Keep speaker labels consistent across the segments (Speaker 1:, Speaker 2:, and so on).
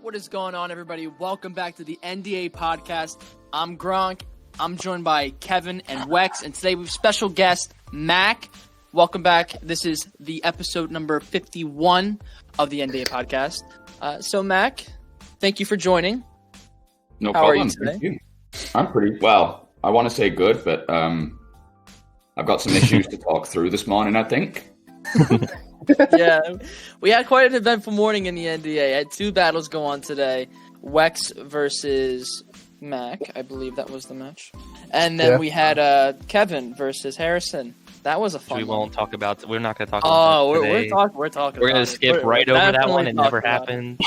Speaker 1: What is going on, everybody? Welcome back to the NDA podcast. I'm Gronk. I'm joined by Kevin and Wex, and today we have special guest Maaaak. Welcome back. This is the episode number 51 of the NDA podcast. So Maaaak, thank you for joining.
Speaker 2: No
Speaker 1: How
Speaker 2: problem.
Speaker 1: are you today?
Speaker 2: Thank you. I'm pretty well. I want to say good, but I've got some issues to talk through this morning, I think.
Speaker 1: Yeah, we had quite an eventful morning in the NDA. I had two battles go on today. Wex versus Maaaak, I believe that was the match. And then we had Kevin versus Harrison. That was a fun one.
Speaker 3: We're not going to talk about that today.
Speaker 1: We're talking
Speaker 3: We're going to skip right over that one. It never
Speaker 1: about
Speaker 3: happened.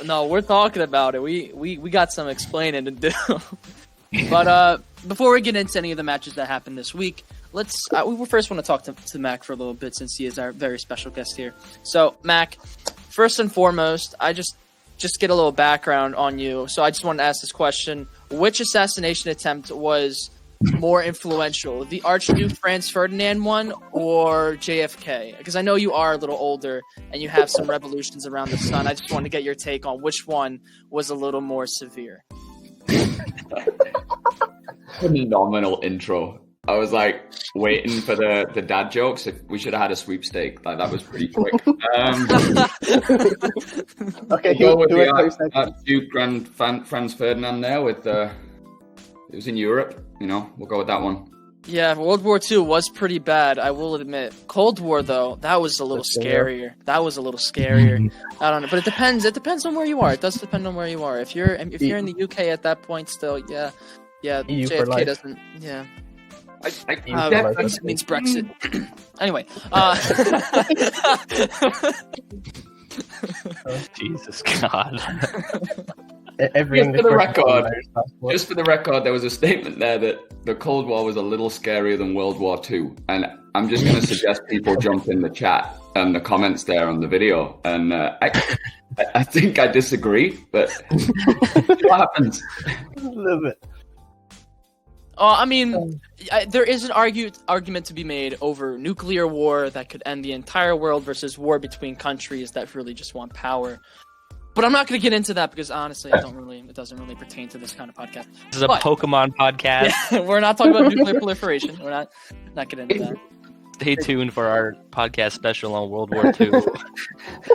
Speaker 1: No, we're talking about it. We got some explaining to do. But before we get into any of the matches that happened this week, we first want to talk to Maaaak for a little bit since he is our very special guest here. So, Maaaak, first and foremost, I just get a little background on you. So I just want to ask this question. Which assassination attempt was more influential, the Archduke Franz Ferdinand one or JFK? Because I know you are a little older and you have some revolutions around the sun. I just want to get your take on which one was a little more severe.
Speaker 2: Phenomenal intro. I was like waiting for the dad jokes. If we should have had a sweepstake, like that was pretty quick.
Speaker 4: Okay,
Speaker 2: go with the Duke Franz Ferdinand there with it was in Europe. We'll go with that one.
Speaker 1: Yeah, World War II was pretty bad, I will admit. Cold War, though, that was a little scarier. I don't know, but it depends. It depends on where you are. It does depend on where you are. If you're in the UK at that point, still, yeah,
Speaker 4: EU
Speaker 1: JFK doesn't. Yeah. It means Brexit. Anyway.
Speaker 3: Jesus God.
Speaker 2: Just for the record, there was a statement there that the Cold War was a little scarier than World War II. And I'm just going to suggest people jump in the chat and the comments there on the video. And I think I disagree, but what happens?
Speaker 4: A little bit.
Speaker 1: I mean, there is an argument to be made over nuclear war that could end the entire world versus war between countries that really just want power. But I'm not going to get into that because honestly, it doesn't really pertain to this kind of podcast.
Speaker 3: This is a Pokémon podcast.
Speaker 1: Yeah, we're not talking about nuclear proliferation. We're not getting into that.
Speaker 3: Stay tuned for our podcast special on World War II.
Speaker 1: World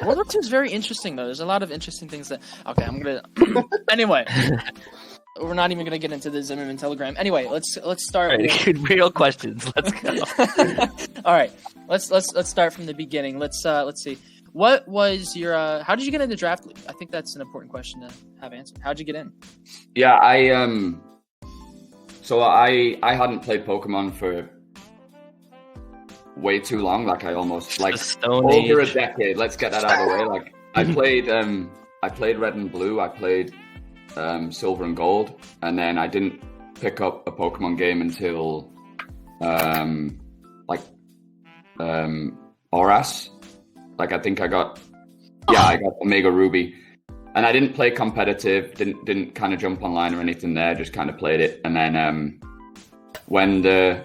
Speaker 1: War II is very interesting, though. There's a lot of interesting things that. Okay, I'm gonna. Anyway. We're not even going to get into the Zimmerman telegram. Anyway, let's start.
Speaker 3: Right, real questions. Let's go.
Speaker 1: All right, let's start from the beginning. Let's see. What was your? How did you get into draft league? I think that's an important question to have answered. How'd you get in?
Speaker 2: Yeah, So I hadn't played Pokemon for way too long. Like I almost over a decade. Let's get that out of the way. Like I played Red and Blue. I played Silver and Gold, and then I didn't pick up a Pokemon game until Oras. Like I think I got Omega Ruby, and I didn't play competitive. Didn't kind of jump online or anything there. Just kind of played it, and then when the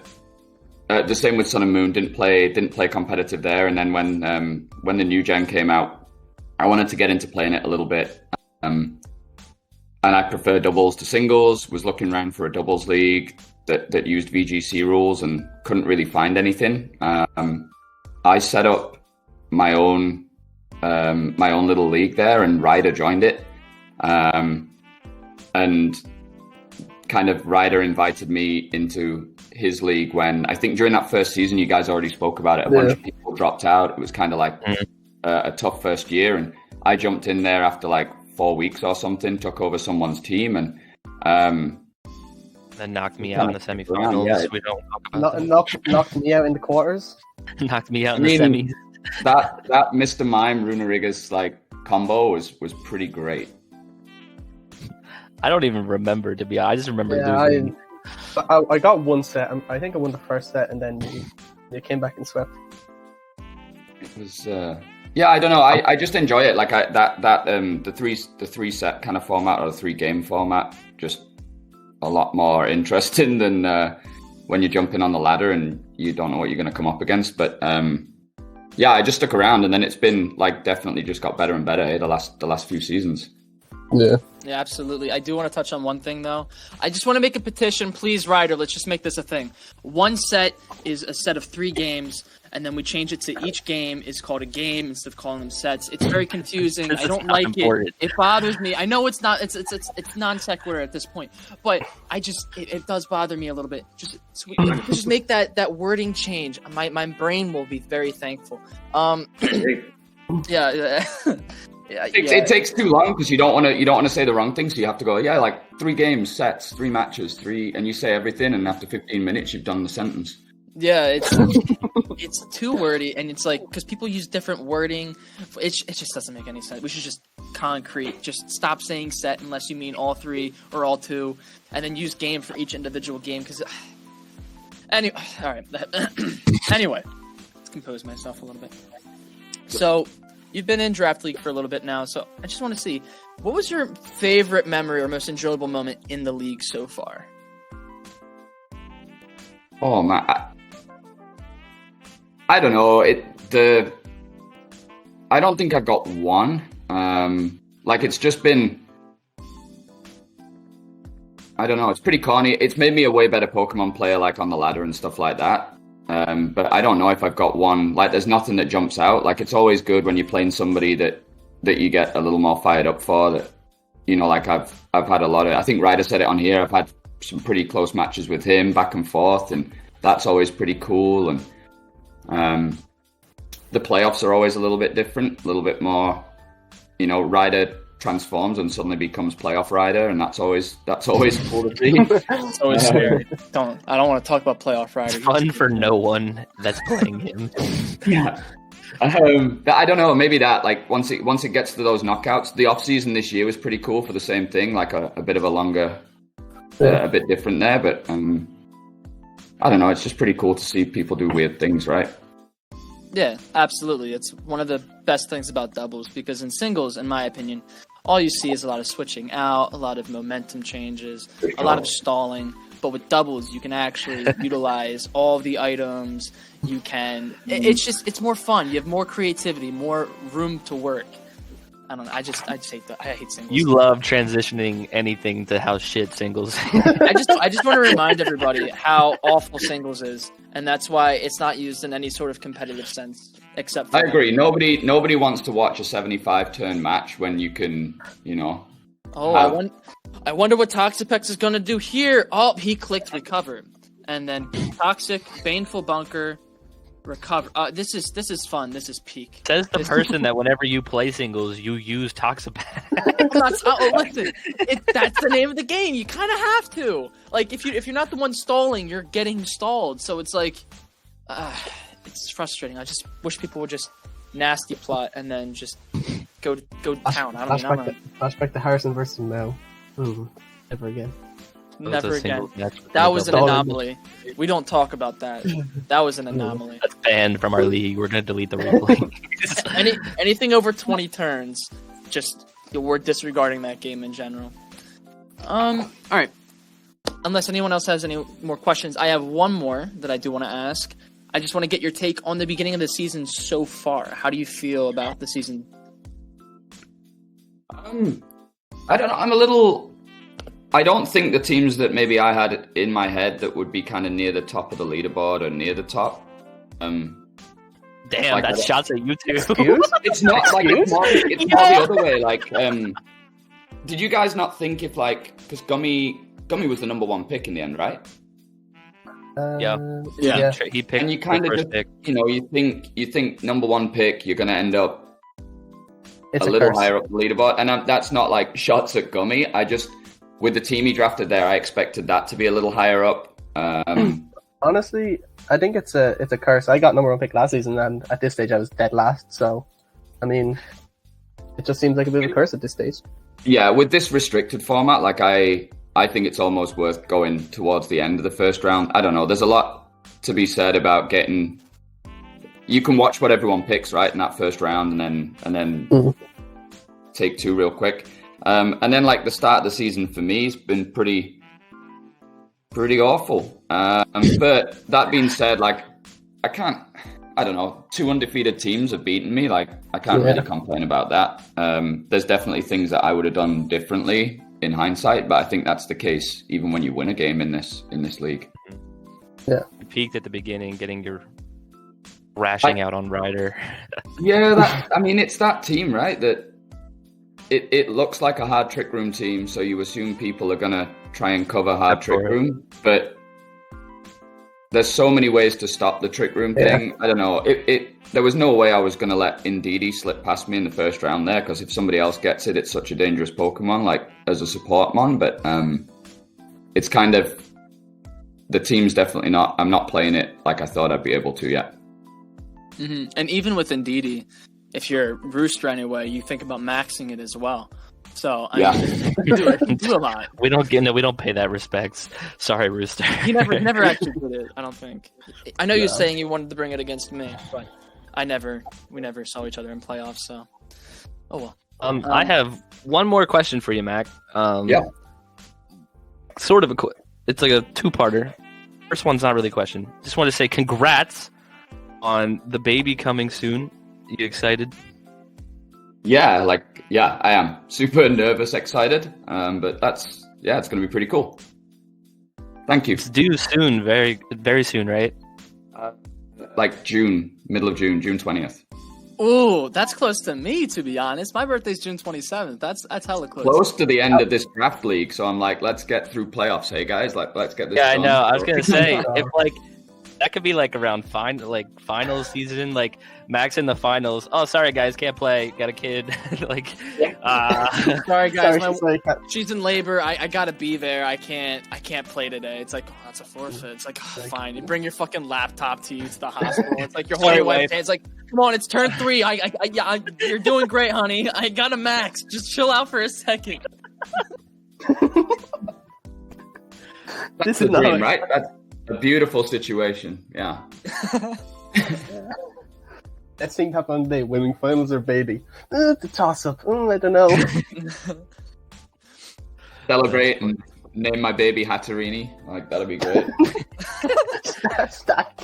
Speaker 2: same with Sun and Moon, didn't play competitive there, and then when the new gen came out, I wanted to get into playing it a little bit. And I prefer doubles to singles, was looking around for a doubles league that used VGC rules and couldn't really find anything. I set up my own little league there, and Ryder joined it. And kind of Ryder invited me into his league when, I think during that first season, you guys already spoke about it. A bunch of people dropped out. It was kind of like a tough first year. And I jumped in there after 4 weeks or something, took over someone's team, and
Speaker 3: then knocked me out in the semifinals.
Speaker 2: Yeah.
Speaker 3: We don't talk about
Speaker 4: knocked me out in the quarters.
Speaker 3: Knocked me out in the semis.
Speaker 2: That Mr. Mime Runeriga's combo was pretty great.
Speaker 3: I don't even remember, to be honest. I just remember losing.
Speaker 4: I got one set. I think I won the first set, and then you came back and swept.
Speaker 2: It was I don't know. I just enjoy it. The three set kind of format, or the 3 game format, just a lot more interesting than when you're jumping on the ladder and you don't know what you're going to come up against. But yeah, I just stuck around, and then it's been like definitely just got better and better the last few seasons.
Speaker 4: Yeah.
Speaker 1: Yeah, absolutely. I do want to touch on one thing, though. I just want to make a petition. Please, Ryder, let's just make this a thing. One set is a set of 3 games, and then we change it to each game is called a game instead of calling them sets. It's very confusing. I don't like it. It bothers me. I know it's not. It's non sequitur at this point, but it does bother me a little bit. Just make that wording change. My brain will be very thankful. Yeah.
Speaker 2: It takes too long because you don't want to say the wrong thing, so you have to go, yeah, like 3 games, sets, 3 matches, 3, and you say everything, and after 15 minutes you've done the sentence.
Speaker 1: Yeah, it's too wordy, and it's like because people use different wording, it just doesn't make any sense. We should just concrete, just stop saying set unless you mean all 3 or all 2, and then use game for each individual game. Because anyway, all right. Anyway, let's compose myself a little bit. So. You've been in Draft League for a little bit now, so I just want to see, what was your favorite memory or most enjoyable moment in the league so far?
Speaker 2: Oh man, I don't know. I don't think I've got one. Like it's just been, I don't know. It's pretty corny. It's made me a way better Pokemon player, like on the ladder and stuff like that. But I don't know if I've got one. Like, there's nothing that jumps out. Like, it's always good when you're playing somebody that you get a little more fired up for. That, you know, like I've had a lot of. I think Ryder said it on here. I've had some pretty close matches with him, back and forth, and that's always pretty cool. And the playoffs are always a little bit different, a little bit more. You know, Ryder transforms and suddenly becomes playoff Ryder, and that's always cool to see.
Speaker 1: It's always scary. I don't want to talk about playoff Ryder.
Speaker 3: It's fun for no one that's playing him.
Speaker 2: Yeah. But I don't know, maybe that, like, once it gets to those knockouts, the off season this year was pretty cool for the same thing, like a bit of a longer, a bit different there. But I don't know, it's just pretty cool to see people do weird things, right?
Speaker 1: Yeah, absolutely. It's one of the best things about doubles, because in singles, in my opinion, all you see is a lot of switching out, a lot of momentum changes, a lot of stalling. But with doubles, you can actually utilize all of the items. You can. It's more fun. You have more creativity, more room to work. I don't know. I just hate that. I hate singles.
Speaker 3: You love transitioning anything to how shit singles.
Speaker 1: I just want to remind everybody how awful singles is, and that's why it's not used in any sort of competitive sense. Except for
Speaker 2: I agree. Nobody wants to watch a 75-turn match when you can, you know.
Speaker 1: Oh, I wonder what Toxapex is going to do here. Oh, he clicked recover, and then Toxic, Baneful Bunker, recover. This is fun. This is peak.
Speaker 3: Says the person that whenever you play singles, you use Toxapex.
Speaker 1: Listen, that's the name of the game. You kind of have to. Like, if you're not the one stalling, you're getting stalled. So it's like, it's frustrating. I just wish people would just nasty plot and then just go down.
Speaker 4: Flashback to Harrison versus Mel. Never again.
Speaker 1: Never again. That was an anomaly. We don't talk about that. That was an anomaly.
Speaker 3: That's banned from our league. We're gonna delete the replay.
Speaker 1: Anything over 20 turns, just we're disregarding that game in general. All right. Unless anyone else has any more questions, I have one more that I do want to ask. I just want to get your take on the beginning of the season so far. How do you feel about the season?
Speaker 2: I don't know. I don't think the teams that maybe I had in my head that would be kind of near the top of the leaderboard or near the top.
Speaker 3: Damn,
Speaker 2: like
Speaker 3: that's shots at you too.
Speaker 2: It's not like it's more the other way. Like, did you guys not think if like because Gummy was the number 1 pick in the end, right?
Speaker 3: Yeah. He picked.
Speaker 2: And you kind of just,
Speaker 3: pick.
Speaker 2: you know, you think number 1 pick, you're going to end up
Speaker 4: It's
Speaker 2: a little
Speaker 4: curse.
Speaker 2: higher up the leaderboard, and that's not like shots at Gummy. With the team he drafted there, I expected that to be a little higher up.
Speaker 4: Honestly, I think it's a curse. I got number 1 pick last season, and at this stage I was dead last. So, I mean, it just seems like a bit of a curse at this stage.
Speaker 2: Yeah, with this restricted format, like I think it's almost worth going towards the end of the first round. I don't know. There's a lot to be said about getting. You can watch what everyone picks, right, in that first round, and then take 2 real quick. And then, like, the start of the season for me has been pretty awful. But that being said, like, I I don't know, 2 undefeated teams have beaten me. Like, I can't really complain about that. There's definitely things that I would have done differently in hindsight, but I think that's the case even when you win a game in this league.
Speaker 4: Yeah,
Speaker 3: You peaked at the beginning, getting your rashing out on Ryder.
Speaker 2: Yeah, it's that team, right? That it looks like a hard trick room team, so you assume people are gonna try and cover hard trick room, but there's so many ways to stop the trick room thing. I don't know. There was no way I was gonna let NDA slip past me in the first round there, because if somebody else gets it, it's such a dangerous Pokemon, like as a support mon. But it's kind of, the team's definitely not. I'm not playing it like I thought I'd be able to yet.
Speaker 1: Mm-hmm. And even with NDA, if you're Rooster anyway, you think about maxing it as well. So I mean, you do a lot.
Speaker 3: We don't pay that respects. Sorry, Rooster.
Speaker 1: He never actually did it. I don't think. I know you're saying you wanted to bring it against me, but we never saw each other in playoffs. So, oh well.
Speaker 3: I have one more question for you, Mac. Sort of it's like a two-parter. First one's not really a question. Just want to say congrats on the baby coming soon. You excited?
Speaker 2: Yeah, I am super nervous, excited. But it's going to be pretty cool. Thank you.
Speaker 3: It's due soon, very, very soon, right?
Speaker 2: Like June, middle of June 20th.
Speaker 1: Oh, that's close to me, to be honest. My birthday's June 27th. That's hella close.
Speaker 2: Close to the end of this draft league, so I'm like, let's get through playoffs, hey guys. Like, let's get this.
Speaker 3: Yeah,
Speaker 2: done.
Speaker 3: I know. I was gonna say if that could be like around finals season, like Max in the finals. Oh, sorry guys, can't play. Got a kid.
Speaker 1: Sorry guys, she's in labor. I gotta be there. I can't play today. It's like, oh, that's a forfeit. It's like, oh, fine. You bring your fucking laptop to the hospital. It's like your whole webcam. It's like, come on, it's turn 3. You're doing great, honey. I got a Max. Just chill out for a second.
Speaker 2: That's the dream, right? That's a beautiful situation. Yeah.
Speaker 4: Best thing happened on the day, winning finals or baby. The toss-up. I don't know.
Speaker 2: Celebrate and name my baby Hatterini. Like, that'd be great.
Speaker 4: Stack.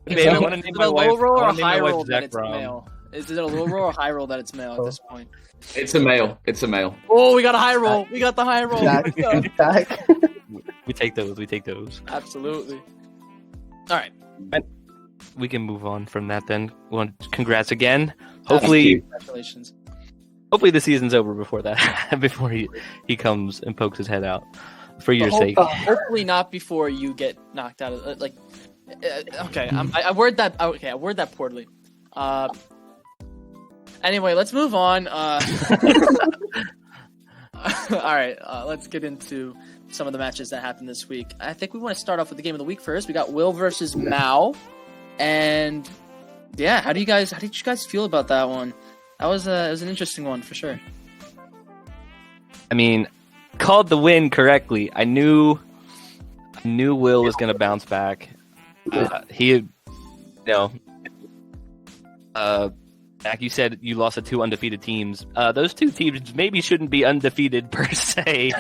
Speaker 3: Baby, I want to name my wife.
Speaker 1: Low roll or a high
Speaker 3: wife
Speaker 1: roll that
Speaker 3: Zach
Speaker 1: it's
Speaker 3: Brown.
Speaker 1: male? Is it a low roll or high roll that it's male at this point?
Speaker 2: It's a male.
Speaker 1: Oh, we got a high roll. We got the high roll.
Speaker 4: Stack.
Speaker 3: We take those.
Speaker 1: Absolutely. All right.
Speaker 3: We can move on from that then. Congrats again. Hopefully,
Speaker 1: Congratulations.
Speaker 3: hopefully the season's over before that. Before he comes and pokes his head out. For your sake.
Speaker 1: Hopefully not before you get knocked out of okay. I word that. Okay, I word that poorly. Anyway, let's move on. All right, let's get into some of the matches that happened this week. I think we want to start off with the game of the week first. We got Will versus Mao, and yeah, how did you guys feel about that one? That was it was an interesting one for sure.
Speaker 3: I mean, called the win correctly. I knew Will was going to bounce back. Like you said, you lost to 2 undefeated teams. Those 2 teams maybe shouldn't be undefeated per se.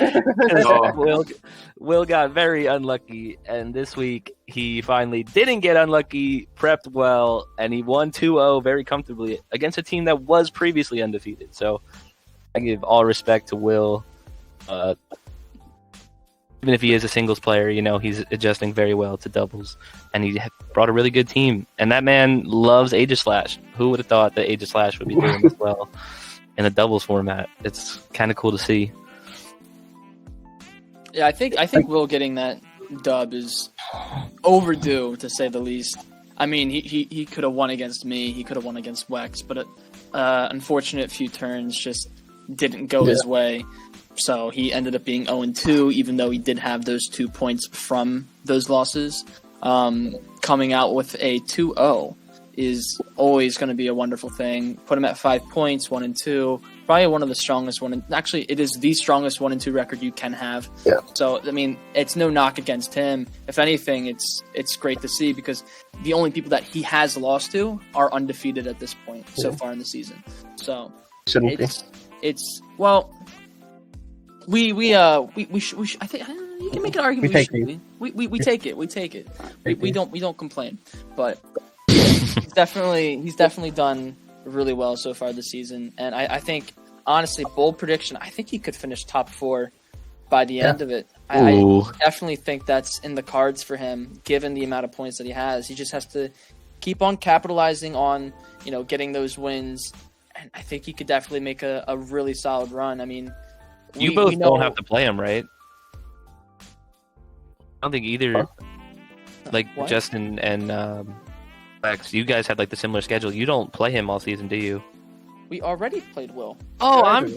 Speaker 3: Will got very unlucky, and this week he finally didn't get unlucky, prepped well, and he won 2-0 very comfortably against a team that was previously undefeated. So I give all respect to Will. Even if he is a singles player, he's adjusting very well to doubles, and he brought a really good team. And that man loves Aegislash. Who would have thought that Aegislash would be doing this well in a doubles format? It's kind of cool to see.
Speaker 1: Yeah, I think Will getting that dub is overdue, to say the least. I mean, he could have won against me. He could have won against Wex, but unfortunate few turns just didn't go his way. So he ended up being 0-2, even though he did have those 2 points from those losses. Coming out with a 2-0 is always going to be a wonderful thing. Put him at 5 points, 1-2. Probably one of the strongest actually, it is the strongest 1-2 record you can have.
Speaker 4: Yeah.
Speaker 1: So, I mean, it's no knock against him. If anything, it's great to see, because the only people that he has lost to are undefeated at this point so far in the season. So
Speaker 4: Shouldn't be.
Speaker 1: It's well. We should, I think you can make an argument. We take it. We don't complain, but he's definitely done really well so far this season, and I think honestly, bold prediction, I think he could finish top 4 by the end of it. I definitely think that's in the cards for him, given the amount of points that he has. He just has to keep on capitalizing on, getting those wins, and I think he could definitely make a really solid run. I mean,
Speaker 3: you both don't have to play him, right? I don't think either. Like
Speaker 1: what?
Speaker 3: Justin and Wex, you guys had like the similar schedule. You don't play him all season, do you?
Speaker 1: We already played Will.
Speaker 3: Oh, I'm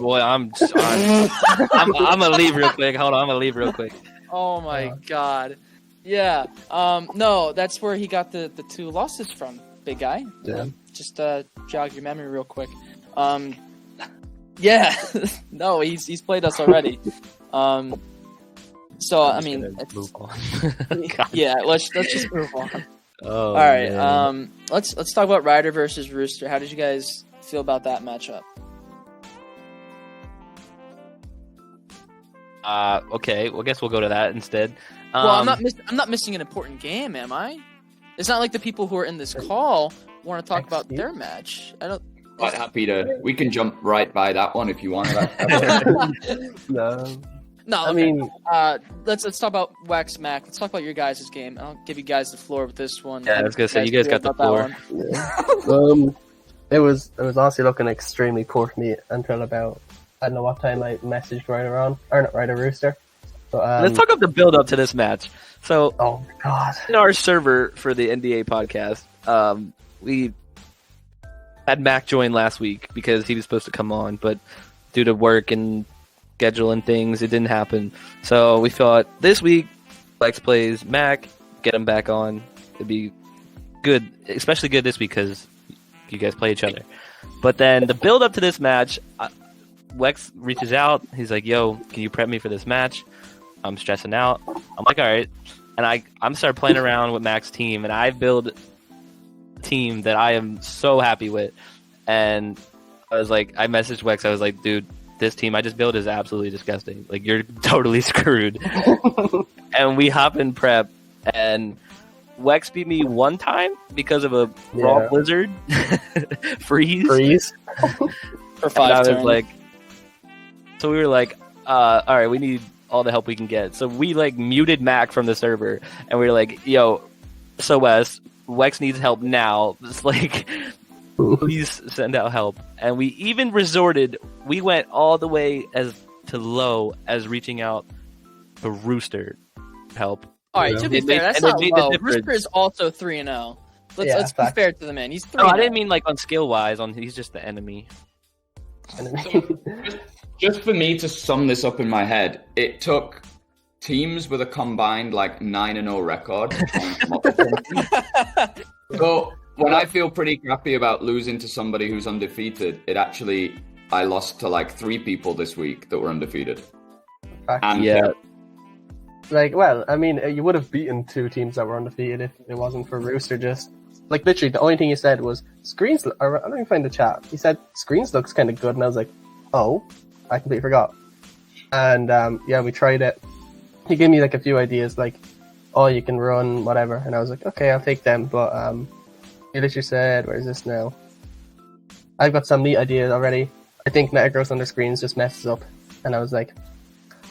Speaker 3: gonna leave real quick. Hold on, I'm gonna leave real quick.
Speaker 1: Oh my god. Yeah. No, that's where he got the 2 losses from, big guy.
Speaker 4: Yeah.
Speaker 1: Just jog your memory real quick. Yeah. No, he's played us already. So I mean,
Speaker 3: move on.
Speaker 1: yeah. Let's just move on.
Speaker 3: Oh,
Speaker 1: all right.
Speaker 3: man.
Speaker 1: Let's talk about Ryder versus Rooster. How did you guys feel about that matchup?
Speaker 3: Okay. Well, I guess we'll go to that instead.
Speaker 1: Well, I'm not missing an important game, am I? It's not like the people who are in this call want to talk about their match. I don't.
Speaker 2: Quite happy to. We can jump right by that one if you want.
Speaker 4: No.
Speaker 1: No, okay.
Speaker 4: I mean,
Speaker 1: let's talk about Wex Mac. Let's talk about your guys' game. I'll give you guys the floor with this one.
Speaker 3: Yeah, I was gonna say you guys got the floor.
Speaker 4: yeah. It was honestly looking extremely poor for me until about, I don't know what time I messaged Rooster. But,
Speaker 3: Let's talk about the build up to this match. So,
Speaker 4: oh god,
Speaker 3: in our server for the NDA podcast, we had Mac join last week because he was supposed to come on, but due to work and schedule and things, it didn't happen. So we thought this week, Lex plays Mac, get him back on. It'd be good, especially good this week because you guys play each other. But then the build up to this match, Wex reaches out. He's like, "Yo, can you prep me for this match? I'm stressing out." I'm like, "All right." And I'm start playing around with Mac's team, and I build a team that I am so happy with. And I was like, I messaged Wex. I was like, "Dude, this team I just built is absolutely disgusting. Like, you're totally screwed." And we hop in prep, and Wex beat me one time because of a raw blizzard freeze.
Speaker 1: For 5
Speaker 3: and I
Speaker 1: turns.
Speaker 3: was like, so we were like, all right, we need all the help we can get. So we like muted Mac from the server, and we were like, "Yo, so Wex needs help now. It's like, please send out help." And we even we went all the way as to low as reaching out to Rooster help.
Speaker 1: All right, to be fair, that's not low. Rooster is also 3-0. Let's be fair to the man. He's 3-0.
Speaker 3: No, I didn't mean like on skill wise. He's just the enemy.
Speaker 2: Just for me to sum this up in my head, it took teams with a combined like 9-0 record. So when I feel pretty crappy about losing to somebody who's undefeated, I lost to like 3 people this week that were undefeated. And
Speaker 3: yeah.
Speaker 4: Like, well, I mean, you would have beaten 2 teams that were undefeated if it wasn't for Rooster. Just like literally, the only thing he said was screens. I don't even find the chat. He said screens looks kind of good, and I was like, oh, I completely forgot. And yeah, we tried it. He gave me like a few ideas, like, oh, you can run whatever, and I was like, okay, I'll take them. But he literally said, where is this now? I've got some neat ideas already. I think Metagross under screens just messes up, and I was like,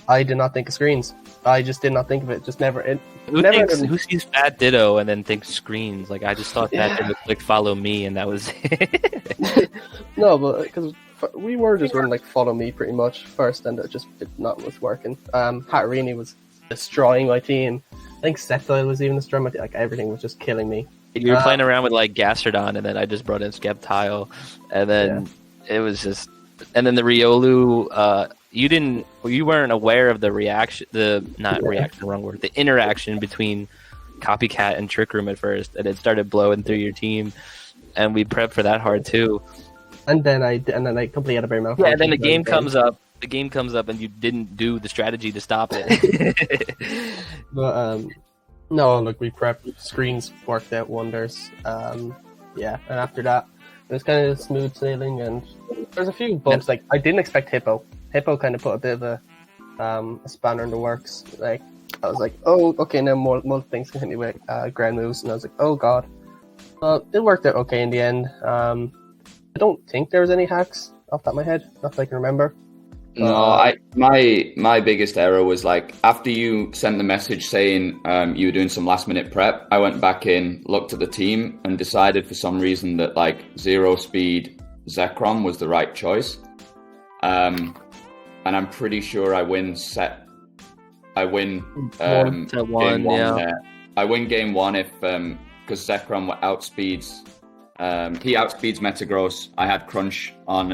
Speaker 4: I did not think of screens. I just did not think of it. Just never.
Speaker 3: Who sees Fat Ditto and then thinks screens? Like, I just thought Fat Ditto clicked follow me, and that was it.
Speaker 4: No, but because we were just running like follow me pretty much first, and it just did not was working. Hatterini was destroying my team. I think Sceptile was even destroying my team. Like, everything was just killing me.
Speaker 3: You were playing around with like Gastrodon, and then I just brought in Skeptile, and then it was just, and then the Riolu. You weren't aware of the reaction, the interaction between Copycat and Trick Room at first, and it started blowing through your team, and we prepped for that hard too. And then I completely had a very malfunction. Yeah, and then the game comes up. The game comes up, and you didn't do the strategy to stop it.
Speaker 4: But no, look, we prepped. Screens worked out wonders. Yeah, and after that, it was kind of smooth sailing, and there's a few bumps. Like, I didn't expect Hippo. Hippo kind of put a bit of a spanner in the works. Like, I was like, oh, okay, now more things can hit me with ground moves, and I was like, oh god. It worked out okay in the end. I don't think there was any hacks off the top of my head, not that I can remember.
Speaker 2: No, my biggest error was like after you sent the message saying you were doing some last minute prep, I went back in, looked at the team, and decided for some reason that like 0 speed Zekrom was the right choice. And I'm pretty sure I win game one.
Speaker 3: Yeah.
Speaker 2: I win game one if because Zekrom outspeeds. He outspeeds Metagross. I had Crunch on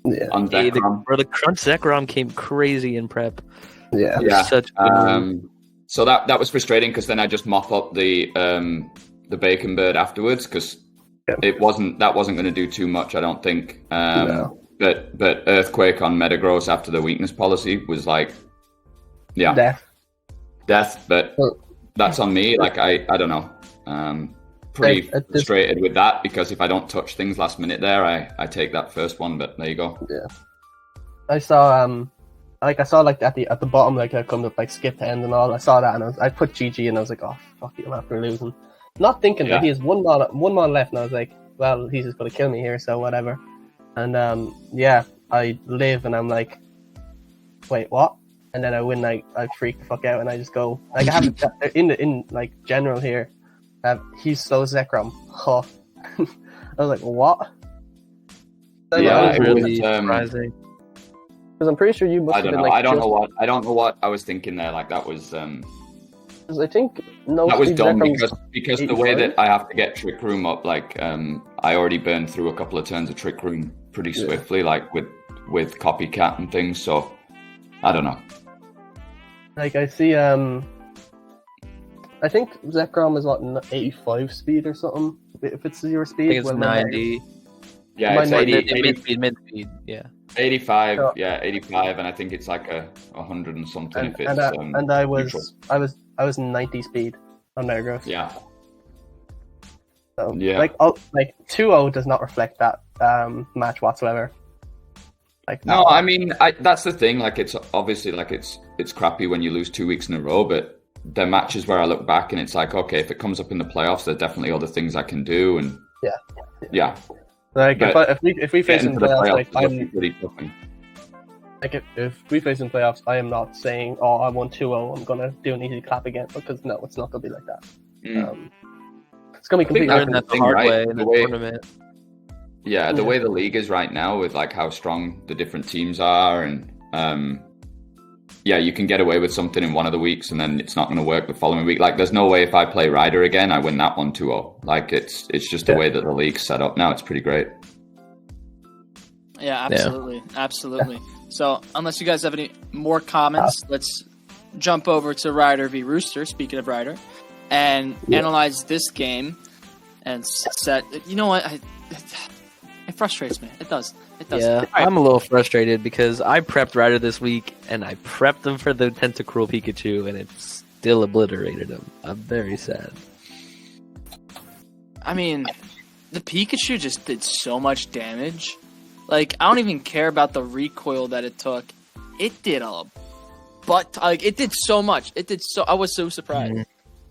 Speaker 2: Zekrom.
Speaker 3: The Crunch Zekrom came crazy in prep.
Speaker 4: Yeah.
Speaker 3: Such good
Speaker 2: so that was frustrating because then I just mop up the Bacon Bird afterwards because that wasn't going to do too much, I don't think.
Speaker 4: No.
Speaker 2: But Earthquake on Metagross after the weakness policy was like, death. But that's on me. Like I don't know. Pretty frustrated with that because if I don't touch things last minute there, I take that first one. But there you go.
Speaker 4: Yeah, I saw at the bottom like I come up like skip to end and all. I saw that and I put GG and I was like, oh fuck it, I'm after losing. Not thinking that he has one mon left, and I was like, well, he's just gonna kill me here, so whatever. And I live and I'm like, wait, what? And then I win, like I freak the fuck out and I just go like I have in like general here. He's slow Zekrom. Huh. I was like, what?
Speaker 3: Yeah,
Speaker 2: it
Speaker 3: really
Speaker 2: was
Speaker 3: surprising.
Speaker 4: Because I'm pretty sure you must
Speaker 2: I
Speaker 4: have
Speaker 2: don't
Speaker 4: been
Speaker 2: know.
Speaker 4: like.
Speaker 2: I don't know what I was thinking there. Like that was.
Speaker 4: Because I think
Speaker 2: that was dumb
Speaker 4: Zekrom's
Speaker 2: because the way that I have to get Trick Room up, like I already burned through a couple of turns of Trick Room pretty swiftly, like with Copycat and things. So I don't know.
Speaker 4: Like I see, I think Zekrom is what 85 speed or something. If it's 0 speed,
Speaker 3: I think it's 90.
Speaker 2: Yeah, it's 80,
Speaker 3: mid speed. Yeah,
Speaker 2: 85. Yeah, 85, and I think it's like 100 and something. If it's
Speaker 4: and I was 90 speed on Metagross.
Speaker 2: Yeah.
Speaker 4: So, like 2-0 does not reflect that match whatsoever. Like
Speaker 2: no, I mean that's the thing. Like it's obviously like it's crappy when you lose 2 weeks in a row, but there are matches where I look back and it's like, okay, if it comes up in the playoffs, there are definitely other things I can do, and yeah.
Speaker 4: Like if we face in playoffs, like I'm
Speaker 2: pretty tough.
Speaker 4: Like if we face in playoffs, I am not saying, oh, I won 2-0, I'm gonna do an easy clap again, because no, it's not gonna be like that. It's gonna be completely
Speaker 3: different. The hard way in the tournament.
Speaker 2: Yeah, the way the league is right now with like how strong the different teams are, and you can get away with something in one of the weeks and then it's not going to work the following week. Like there's no way if I play Ryder again, I win that one 2-0. Like it's just the way that the league's set up now. It's pretty great.
Speaker 1: Yeah, absolutely. So unless you guys have any more comments, let's jump over to Ryder v Rooster, speaking of Ryder, and analyze this game and set. You know what? It frustrates me. It does.
Speaker 3: Yeah, right. I'm a little frustrated because I prepped Ryder this week, and I prepped him for the Tentacruel Pikachu, and it still obliterated him. I'm very sad.
Speaker 1: I mean, the Pikachu just did so much damage. Like, I don't even care about the recoil that it took. It did it did so much. I was so surprised.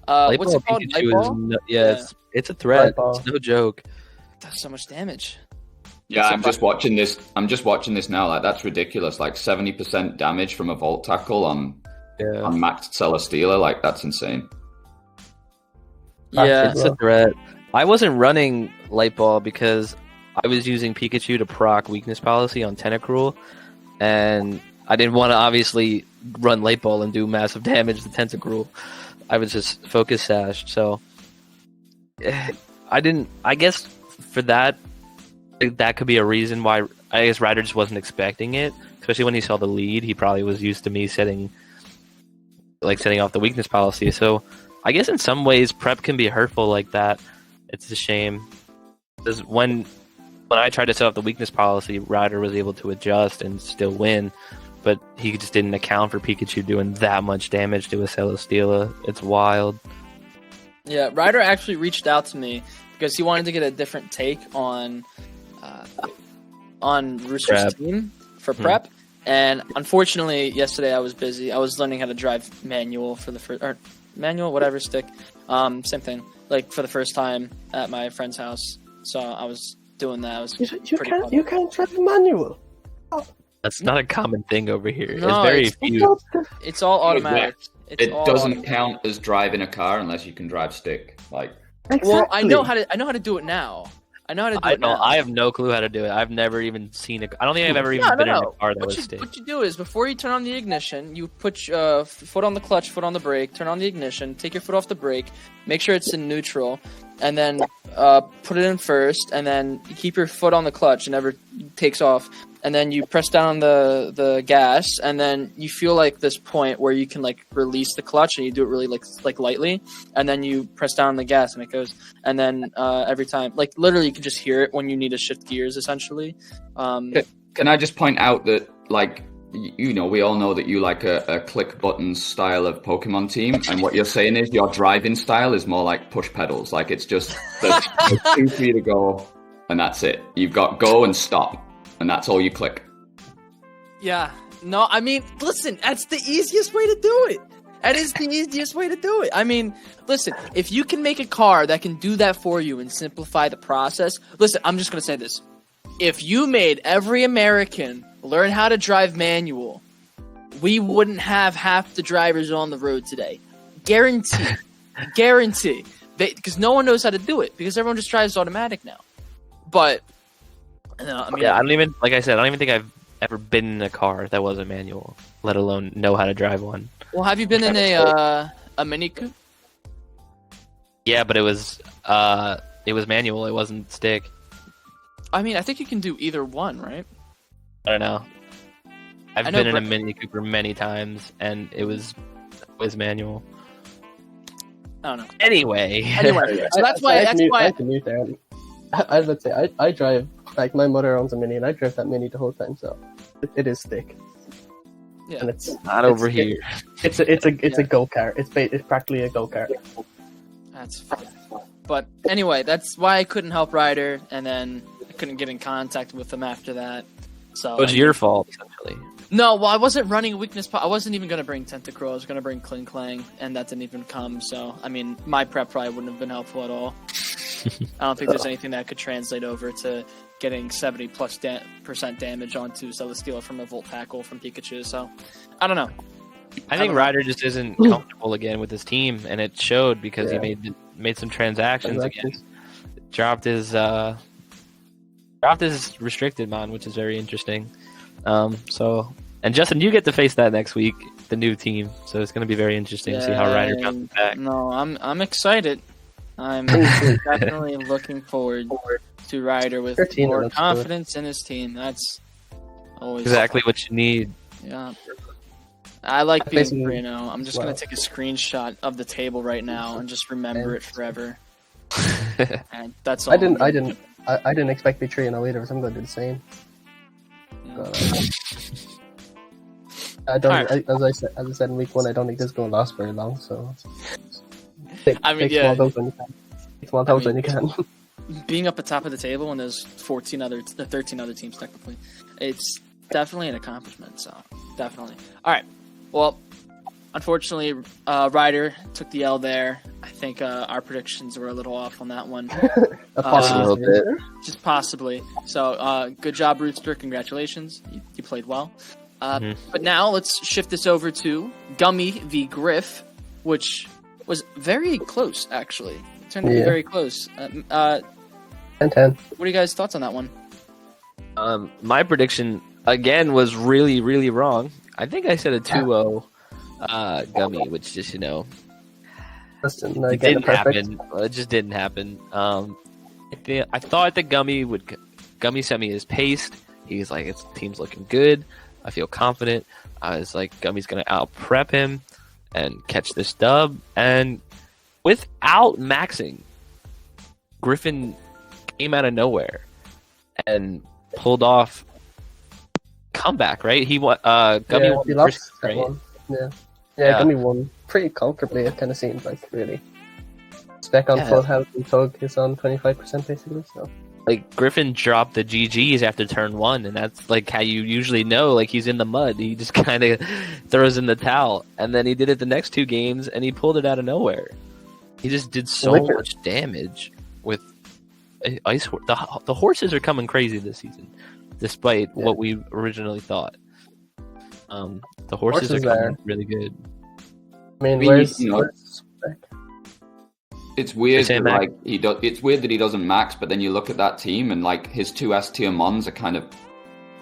Speaker 1: What's it called?
Speaker 3: Pikachu it's a threat. It's no joke.
Speaker 1: It does so much damage.
Speaker 2: Yeah, I'm just watching this now. Like that's ridiculous. Like 70% damage from a Volt Tackle on maxed Celesteela. Like that's insane.
Speaker 3: Yeah, it's a threat. I wasn't running Light Ball because I was using Pikachu to proc weakness policy on Tentacruel, and I didn't want to obviously run Light Ball and do massive damage to Tentacruel. I was just focus sashed, so I didn't. I guess for that could be a reason why I guess Ryder just wasn't expecting it, especially when he saw the lead. He probably was used to me setting off the weakness policy. So I guess in some ways prep can be hurtful like that. It's a shame because when I tried to set off the weakness policy, Ryder was able to adjust and still win, but he just didn't account for Pikachu doing that much damage to a Celesteela. It's wild.
Speaker 1: Yeah, Ryder actually reached out to me because he wanted to get a different take on Rooster's team for prep, and unfortunately yesterday I was busy. I was learning how to drive manual for the first, or manual, whatever stick, same thing. like for the first time at my friend's house. So I was doing that. I was
Speaker 4: You can't drive manual.
Speaker 3: That's not a common thing over here.
Speaker 1: No,
Speaker 3: it's very
Speaker 1: it's-
Speaker 3: few.
Speaker 1: It's all automatic. It's
Speaker 2: It
Speaker 1: all
Speaker 2: doesn't
Speaker 1: automatic.
Speaker 2: count as driving a car unless you can drive stick. Like,
Speaker 1: Well, I know how to do it now. I know how to do it now.
Speaker 3: I have no clue how to do it. I've never even seen it. I don't think I've ever even been in a car that was stick.
Speaker 1: What you do is before you turn on the ignition, you put your foot on the clutch, foot on the brake, turn on the ignition, take your foot off the brake, make sure it's in neutral, and then put it in first, and then you keep your foot on the clutch. It never takes off. And then you press down on the gas, and then you feel like this point where you can like release the clutch, and you do it really like lightly, and then you press down on the gas, and it goes. And then every time, like literally, you can just hear it when you need to shift gears, essentially.
Speaker 2: can I just point out that, like, you know, we all know that you like a click buttons style of Pokemon team, and what you're saying is your driving style is more like push pedals. Like, it's just there's 2 for you to go, and that's it. You've got go and stop, and that's all you click.
Speaker 1: Yeah. No, I mean, listen, that's the easiest way to do it. That is the easiest way to do it. I mean, listen, if you can make a car that can do that for you and simplify the process, listen, I'm just going to say this. If you made every American learn how to drive manual, we wouldn't have half the drivers on the road today. Guarantee. Guarantee. Because no one knows how to do it, because everyone just drives automatic now. But, I mean,
Speaker 3: Yeah, I don't even, like I said, I don't even think I've ever been in a car that wasn't manual, let alone know how to drive one.
Speaker 1: well, have you been in a Mini Coupe?
Speaker 3: Yeah, but it was manual. It wasn't stick.
Speaker 1: I mean, I think you can do either one, right?
Speaker 3: I don't know. I've
Speaker 1: I know
Speaker 3: been in a
Speaker 1: Brett-
Speaker 3: Mini Cooper many times, and it was manual.
Speaker 1: I don't know.
Speaker 3: Anyway,
Speaker 1: Anyway, so that's why.
Speaker 4: I commute there. I would say I drive, like, my mother owns a Mini, and I drive that Mini the whole time, so it is stick.
Speaker 1: Yeah.
Speaker 4: And it's
Speaker 3: not over here.
Speaker 4: It's a go kart. It's practically a go kart.
Speaker 1: That's fine. But anyway, that's why I couldn't help Ryder, and then I couldn't get in contact with him after that. So
Speaker 3: It was your fault, essentially.
Speaker 1: No, well, I wasn't running a weakness. I wasn't even going to bring Tentacruel. I was going to bring Kling Klang, and that didn't even come. So, I mean, my prep probably wouldn't have been helpful at all. I don't think there's anything that could translate over to getting 70+% damage onto Celesteela from a Volt Tackle from Pikachu. So, I don't know.
Speaker 3: I think Ryder just isn't comfortable again with his team, and it showed because he made some transactions again. Dropped his restricted mon, which is very interesting. And Justin, you get to face that next week, the new team. So it's going to be very interesting to see how Ryder comes back.
Speaker 1: No, I'm excited. I'm definitely looking forward to Ryder with
Speaker 4: 13
Speaker 1: more
Speaker 4: looks
Speaker 1: confidence in his team. That's always
Speaker 3: Exactly what you need.
Speaker 1: Yeah. I like being
Speaker 4: Basically,
Speaker 1: 3-0. I'm just going to take a screenshot of the table right now and just remember it forever. And that's all.
Speaker 4: I didn't expect to be 3-0 either, so I'm going to do the same. I don't.
Speaker 1: Alright.
Speaker 4: As I said in week 1, I don't think this is going to last very long. So,
Speaker 1: I mean,
Speaker 4: take
Speaker 1: yeah.
Speaker 4: small dose when you can. Take small dose when you can.
Speaker 1: Being up at top of the table when there's 13 other teams technically, it's definitely an accomplishment. So definitely. All right. Well, unfortunately, Ryder took the L there. I think our predictions were a little off on that one.
Speaker 4: A
Speaker 3: little bit.
Speaker 1: Just possibly. So good job, Rooster. Congratulations. You played well. But now let's shift this over to Gummy v Griff, which was very close, actually. It turned to be very close.
Speaker 4: 10-10.
Speaker 1: What are you guys' thoughts on that one?
Speaker 3: My prediction, again, was really, really wrong. I think I said a 2-0 Gummy, which just,
Speaker 4: Justin,
Speaker 3: it didn't happen. It just didn't happen. I thought that Gummy sent me his paste. He was like, his team's looking good. I feel confident. I was like, Gummy's going to out-prep him and catch this dub. And without maxing, Griffin came out of nowhere and pulled off comeback, right? Gummy won
Speaker 4: he
Speaker 3: the
Speaker 4: lost
Speaker 3: first,
Speaker 4: that
Speaker 3: right?
Speaker 4: one. Yeah,
Speaker 3: Yeah.
Speaker 4: Gummy won pretty comfortably, it kind of seemed like, really. Spec on full health and Tug is on 25% basically, so.
Speaker 3: Like, Griffin dropped the GGs after turn 1, and that's like how you usually know, like, he's in the mud. He just kind of throws in the towel. And then he did it the next 2 games, and he pulled it out of nowhere. He just did so
Speaker 4: Wicked.
Speaker 3: much damage with Ice Horse. The horses are coming crazy this season, despite what we originally thought. The horses are coming really good.
Speaker 4: I mean,
Speaker 2: It's weird
Speaker 3: Say
Speaker 2: that,
Speaker 3: Mac.
Speaker 2: like it's weird that he doesn't max, but then you look at that team and like his two S tier mons are kind of,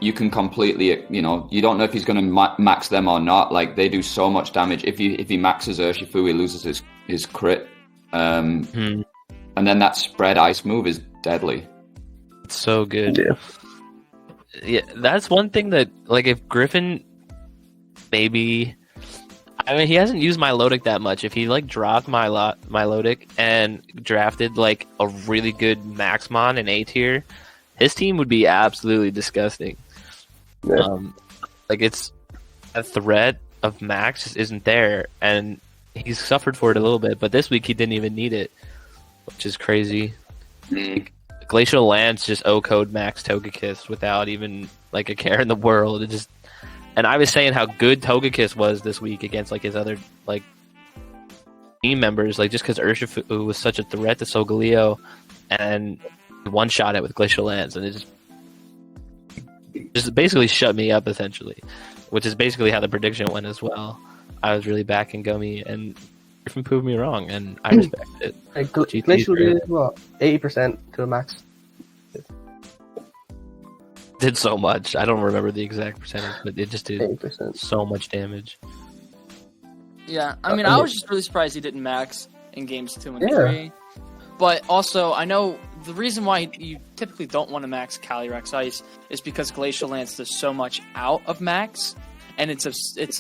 Speaker 2: you can completely, you don't know if he's going to max them or not. Like they do so much damage. If he maxes Urshifu, he loses his crit. And then that spread ice move is deadly.
Speaker 3: It's so good. Yeah, that's one thing that, like, if Griffin maybe, I mean, he hasn't used Milotic that much. If he like dropped Milotic and drafted like a really good Maxmon in A tier, his team would be absolutely disgusting.
Speaker 4: Yeah.
Speaker 3: Like it's a threat of Max just isn't there, and he's suffered for it a little bit. But this week he didn't even need it, which is crazy. Like, Glacial Lance just O-code Max Togekiss without even like a care in the world. It just, and I was saying how good Togekiss was this week against like his other like team members, like just because Urshifu was such a threat to Solgaleo, and one shot it with Glacial Lance, and it just basically shut me up essentially, which is basically how the prediction went as well. I was really backing Gummy, and Griffin proved me wrong, and I respect it.
Speaker 4: Glacial did what? 80% to a max.
Speaker 3: Did so much. I don't remember the exact percentage, but it just did
Speaker 4: 80%.
Speaker 3: so much damage.
Speaker 1: Yeah, I mean, I was just really surprised he didn't max in games 2 and 3. But also, I know the reason why you typically don't want to max Calyrex Ice is because Glacial Lance does so much out of max, and it's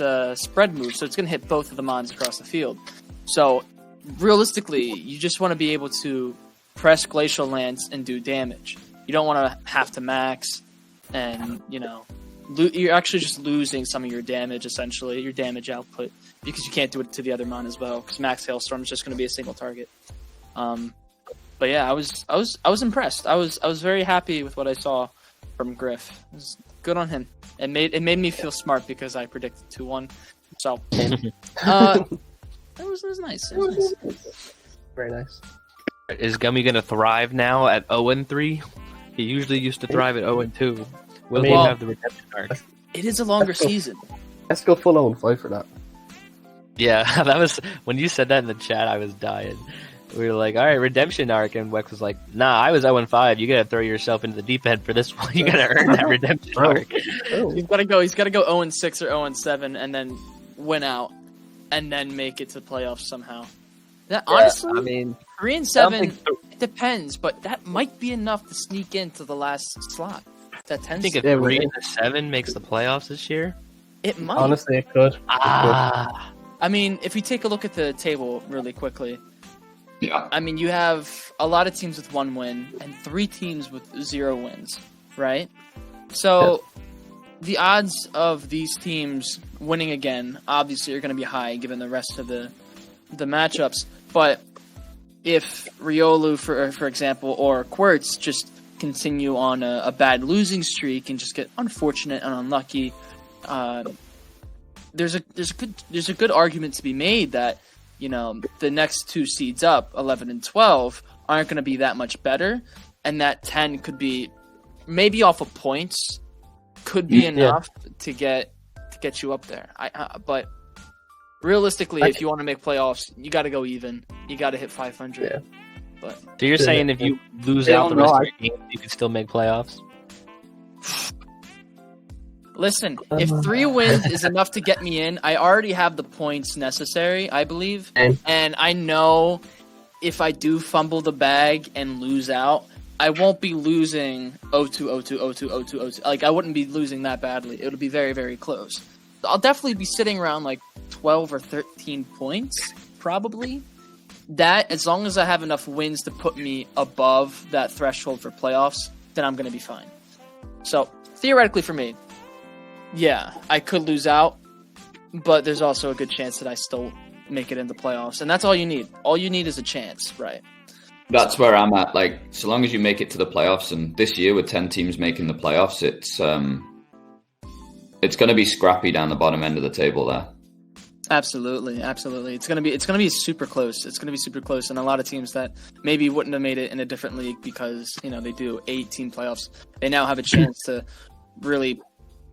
Speaker 1: a spread move, so it's going to hit both of the mons across the field. So, realistically, you just want to be able to press Glacial Lance and do damage. You don't want to have to max, and, you're actually just losing some of your damage, essentially, your damage output, because you can't do it to the other mon as well, because Max Hailstorm is just going to be a single target. But yeah, I was impressed. I was very happy with what I saw from Griff. It was good on him. It made me feel smart because I predicted 2-1. So it was nice. It was nice.
Speaker 4: Very nice.
Speaker 3: Is Gummy gonna thrive now at 0-3? He usually used to thrive at 0-2. Will he have the redemption arc?
Speaker 1: It is a longer season.
Speaker 4: Let's go full 0-5 for that.
Speaker 3: Yeah, that was when you said that in the chat. I was dying. We were like, all right, redemption arc, and Wex was like, nah, I was 0-5. You gotta throw yourself into the deep end for this one. You gotta earn that redemption arc.
Speaker 1: He's gotta go 0-6 or 0-7 and then win out and then make it to the playoffs somehow. That honestly,
Speaker 3: I mean,
Speaker 1: 3-7, it depends, but that might be enough to sneak into the last slot. That
Speaker 3: I
Speaker 1: tends
Speaker 3: think
Speaker 1: to.
Speaker 3: if 3-7 makes the playoffs this year.
Speaker 1: It might.
Speaker 4: Honestly, it could.
Speaker 1: I mean, if we take a look at the table really quickly,
Speaker 2: Yeah.
Speaker 1: I mean, you have a lot of teams with 1 win and 3 teams with 0 wins, right? So the odds of these teams winning again obviously are going to be high given the rest of the matchups. But if Riolu, for example, or Quirts just continue on a bad losing streak and just get unfortunate and unlucky, there's a good argument to be made that the next 2 seeds up, 11 and 12, aren't going to be that much better, and that 10 could be maybe off of points, could be enough to get you up there. But realistically, if you want to make playoffs, you got to go even. You got to hit 500.
Speaker 4: Yeah.
Speaker 3: So you're saying if you lose out the rest of your games, you can still make playoffs?
Speaker 1: Listen, if 3 wins is enough to get me in, I already have the points necessary, I believe. And I know if I do fumble the bag and lose out, I won't be losing 0-2, 0-2, 0-2, 0-2, 0-2. Like, I wouldn't be losing that badly. It'll be very, very close. I'll definitely be sitting around, 12 or 13 points, probably. That, as long as I have enough wins to put me above that threshold for playoffs, then I'm going to be fine. So, theoretically for me, yeah, I could lose out, but there's also a good chance that I still make it into playoffs, and that's all you need. All you need is a chance, right?
Speaker 2: That's where I'm at. So long as you make it to the playoffs, and this year with 10 teams making the playoffs, it's going to be scrappy down the bottom end of the table there.
Speaker 1: Absolutely. It's gonna be super close. It's gonna be super close, and a lot of teams that maybe wouldn't have made it in a different league because they do 8-team playoffs. They now have a chance to really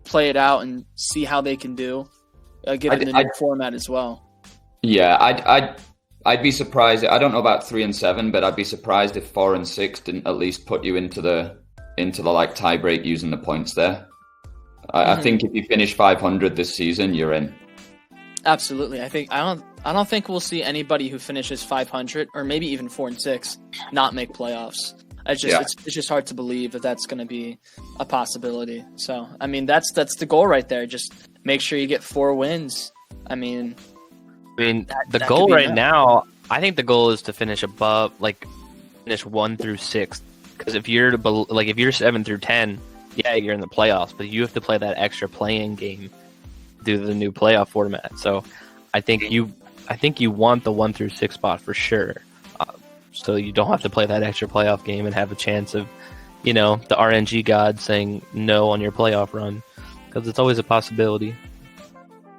Speaker 1: play it out and see how they can do, given the new format as well.
Speaker 2: Yeah, I'd be surprised. I don't know about 3 and 7, but I'd be surprised if 4 and 6 didn't at least put you into the like tiebreak using the points there. I think if you finish 500 this season, you're in.
Speaker 1: Absolutely. I don't think we'll see anybody who finishes 500 or maybe even 4 and 6 not make playoffs. It's just hard to believe that that's going to be a possibility. So, I mean, that's the goal right there. Just make sure you get 4 wins. I mean,
Speaker 3: the goal right now, I think the goal is to finish above, finish 1 through 6. Because if you're 7 through 10, yeah, you're in the playoffs, but you have to play that extra play-in game due to the new playoff format. So I think you want the 1 through 6 spot for sure. So you don't have to play that extra playoff game and have a chance of, the RNG god saying no on your playoff run, because it's always a possibility.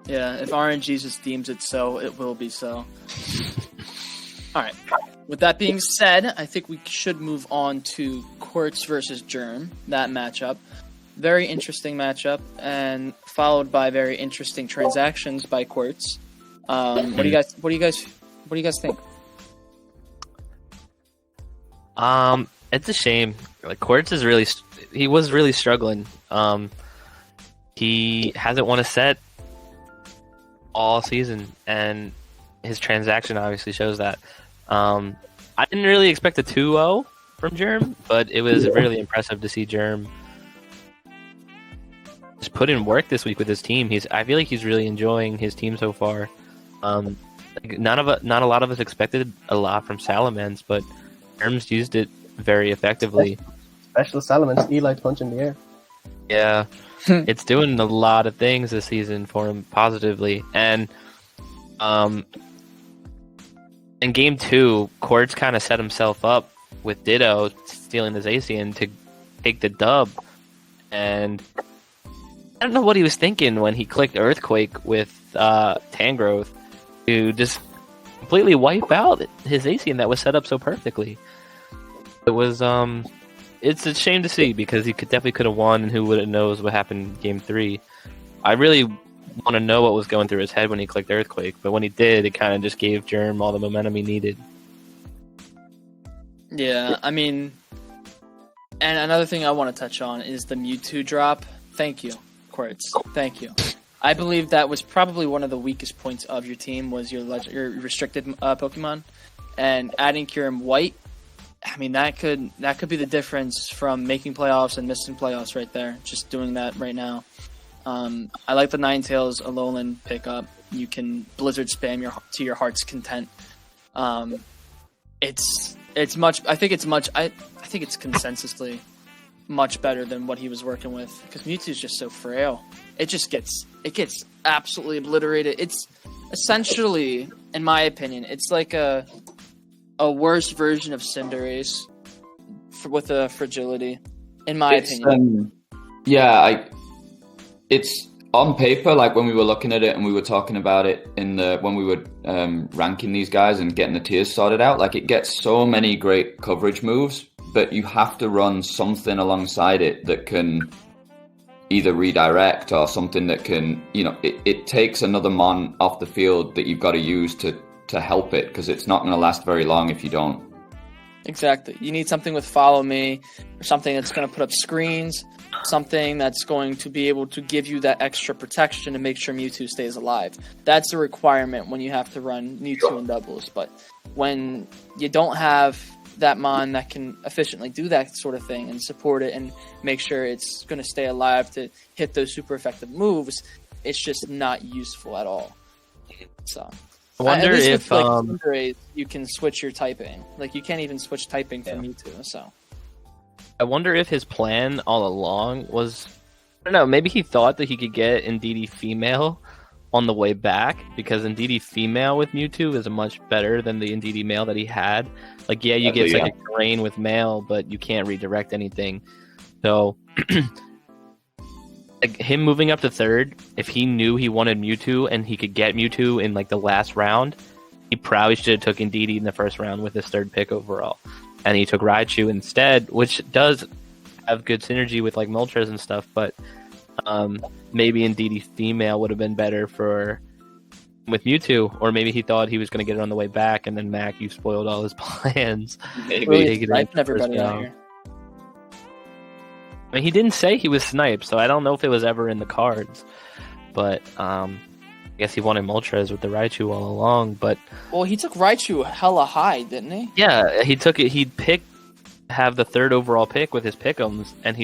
Speaker 1: Yeah, if RNG just deems it so, it will be so. All right. With that being said, I think we should move on to Quartz versus Germ, that matchup. Very interesting matchup, and followed by very interesting transactions by Quartz. What do you guys think?
Speaker 3: It's a shame. Quartz is he was really struggling. He hasn't won a set all season, and his transaction obviously shows that. I didn't really expect a 2-0 from Germ, but it was really impressive to see Germ just put in work this week with his team. I feel like he's really enjoying his team so far. Not a lot of us expected a lot from Salamence, but Germ's used it very effectively.
Speaker 4: Special Salamence, Eli punch in the air.
Speaker 3: Yeah, it's doing a lot of things this season for him positively. And in Game 2, Quartz kind of set himself up with Ditto stealing his Zacian to take the dub. And I don't know what he was thinking when he clicked Earthquake with Tangrowth to just completely wipe out his Zacian that was set up so perfectly. It was it's a shame to see, because he definitely could have won, and who would have knows what happened in Game 3. I really want to know what was going through his head when he clicked Earthquake, but when he did, it kind of just gave Germ all the momentum he needed.
Speaker 1: Yeah, I mean, and another thing I want to touch on is the Mewtwo drop. Thank you, Quartz. Thank you. I believe that was probably one of the weakest points of your team, was your restricted Pokemon, and adding Kyurem White. I mean, that could be the difference from making playoffs and missing playoffs right there. Just doing that right now. I like the Ninetales Alolan pickup. You can Blizzard spam to your heart's content. It's much. I think it's consensusly much better than what he was working with, because Mewtwo's just so frail. It gets absolutely obliterated. It's essentially, in my opinion, it's like a worse version of Cinderace with a fragility, in my opinion.
Speaker 2: It's on paper, like when we were looking at it and we were talking about it when we were ranking these guys and getting the tiers sorted out, like it gets so many great coverage moves, but you have to run something alongside it that can either redirect or something that can, it takes another mon off the field that you've got to use to help it, because it's not going to last very long if you don't.
Speaker 1: Exactly. You need something with Follow Me, or something that's going to put up screens, something that's going to be able to give you that extra protection to make sure Mewtwo stays alive. That's a requirement when you have to run Mewtwo in doubles. But when you don't have that mon that can efficiently do that sort of thing and support it and make sure it's going to stay alive to hit those super effective moves, it's just not useful at all. So
Speaker 3: I wonder if
Speaker 1: Cinderace, you can switch your typing. Like, you can't even switch typing from Mewtwo. So
Speaker 3: I wonder if his plan all along was, I don't know, maybe he thought that he could get Indeedee female on the way back, because Indeedee female with Mewtwo is much better than the Indeedee male that he had. Like, yeah, you get like a terrain with male, but you can't redirect anything. So like him moving up to third, if he knew he wanted Mewtwo and he could get Mewtwo in like the last round, he probably should have taken Indeedee in the first round with his third pick overall. And he took Raichu instead, which does have good synergy with like Moltres and stuff, but maybe Indeedee female would have been better for with Mewtwo, or maybe he thought he was going to get it on the way back, and then Mac, you spoiled all his plans.
Speaker 1: Really sniping everybody out here.
Speaker 3: I mean, he didn't say he was sniped, so I don't know if it was ever in the cards. But I guess he wanted Moltres with the Raichu all along. But
Speaker 1: well, he took Raichu hella high, didn't he?
Speaker 3: Yeah, he took it. He picked have the third overall pick with his pick'ems, and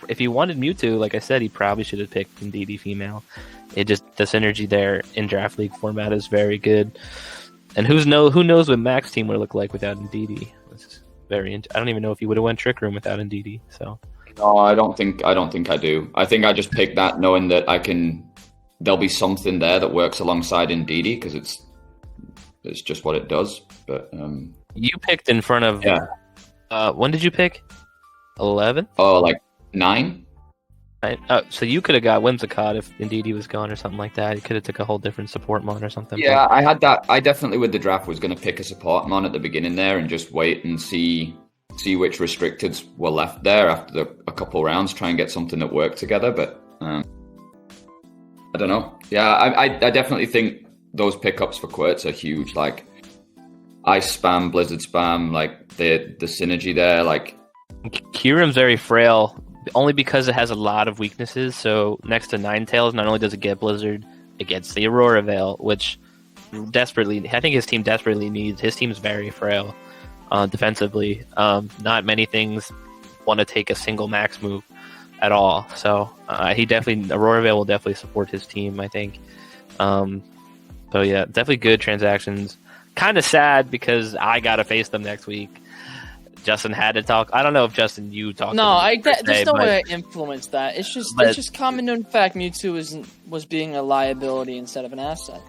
Speaker 3: if he wanted Mewtwo, like I said, he probably should have picked Indeedee female. It just the synergy there in draft league format is very good, and who knows what Mac's team would look like without Indeedee. It's I don't even know if he would have went Trick Room without Indeedee. So
Speaker 2: no, I don't think I do. I think I just picked that knowing that there'll be something there that works alongside Indeedee because it's just what it does. But
Speaker 3: you picked in front of when did you pick? 11?
Speaker 2: Oh, like 9.
Speaker 3: Right. Oh, so you could have got Whimsicott if Indeedee was gone or something like that. You could have took a whole different support mon or something.
Speaker 2: Yeah, I had that. I definitely with the draft was going to pick a support mon at the beginning there and just wait and see which restricteds were left there after a couple rounds, try and get something that worked together. But I don't know. Yeah, I definitely think those pickups for Quirts are huge. Like Ice Spam, Blizzard Spam, like the synergy there. Like
Speaker 3: Kyurem's very frail. Only because it has a lot of weaknesses. So next to Ninetales, not only does it get Blizzard, it gets the Aurora Veil, which I think his team desperately needs. His team's very frail defensively. Not many things want to take a single max move at all. So Aurora Veil will definitely support his team, I think. So yeah, definitely good transactions. Kind of sad because I got to face them next week. Justin had to talk. I don't know if Justin, you talked.
Speaker 1: No, there's no way I influenced that. It's just common known fact. Mewtwo was being a liability instead of an asset.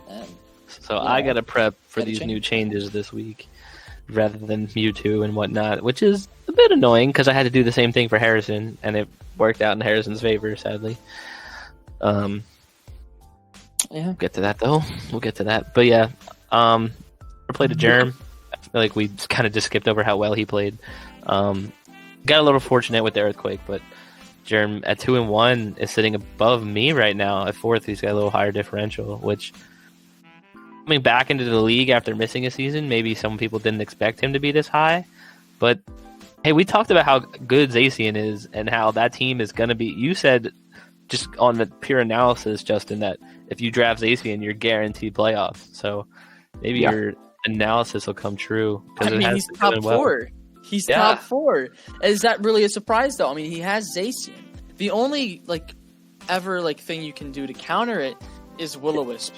Speaker 3: So I got to prep for these new changes this week, rather than Mewtwo and whatnot, which is a bit annoying because I had to do the same thing for Harrison, and it worked out in Harrison's favor, sadly. Yeah, we'll get to that though. We'll get to that, but yeah, I played a Germ. I feel like we kind of just skipped over how well he played. Got a little fortunate with the Earthquake, but Germ at 2-1 is sitting above me right now. At 4th, he's got a little higher differential, which coming back into the league after missing a season, maybe some people didn't expect him to be this high. But hey, we talked about how good Zacian is and how that team is going to be. You said just on the pure analysis, Justin, that if you draft Zacian, you're guaranteed playoffs. So maybe your analysis will come true.
Speaker 1: I mean, he's top 4. He's top 4. Is that really a surprise, though? I mean, he has Zacian. The only ever thing you can do to counter it is Will-O-Wisp.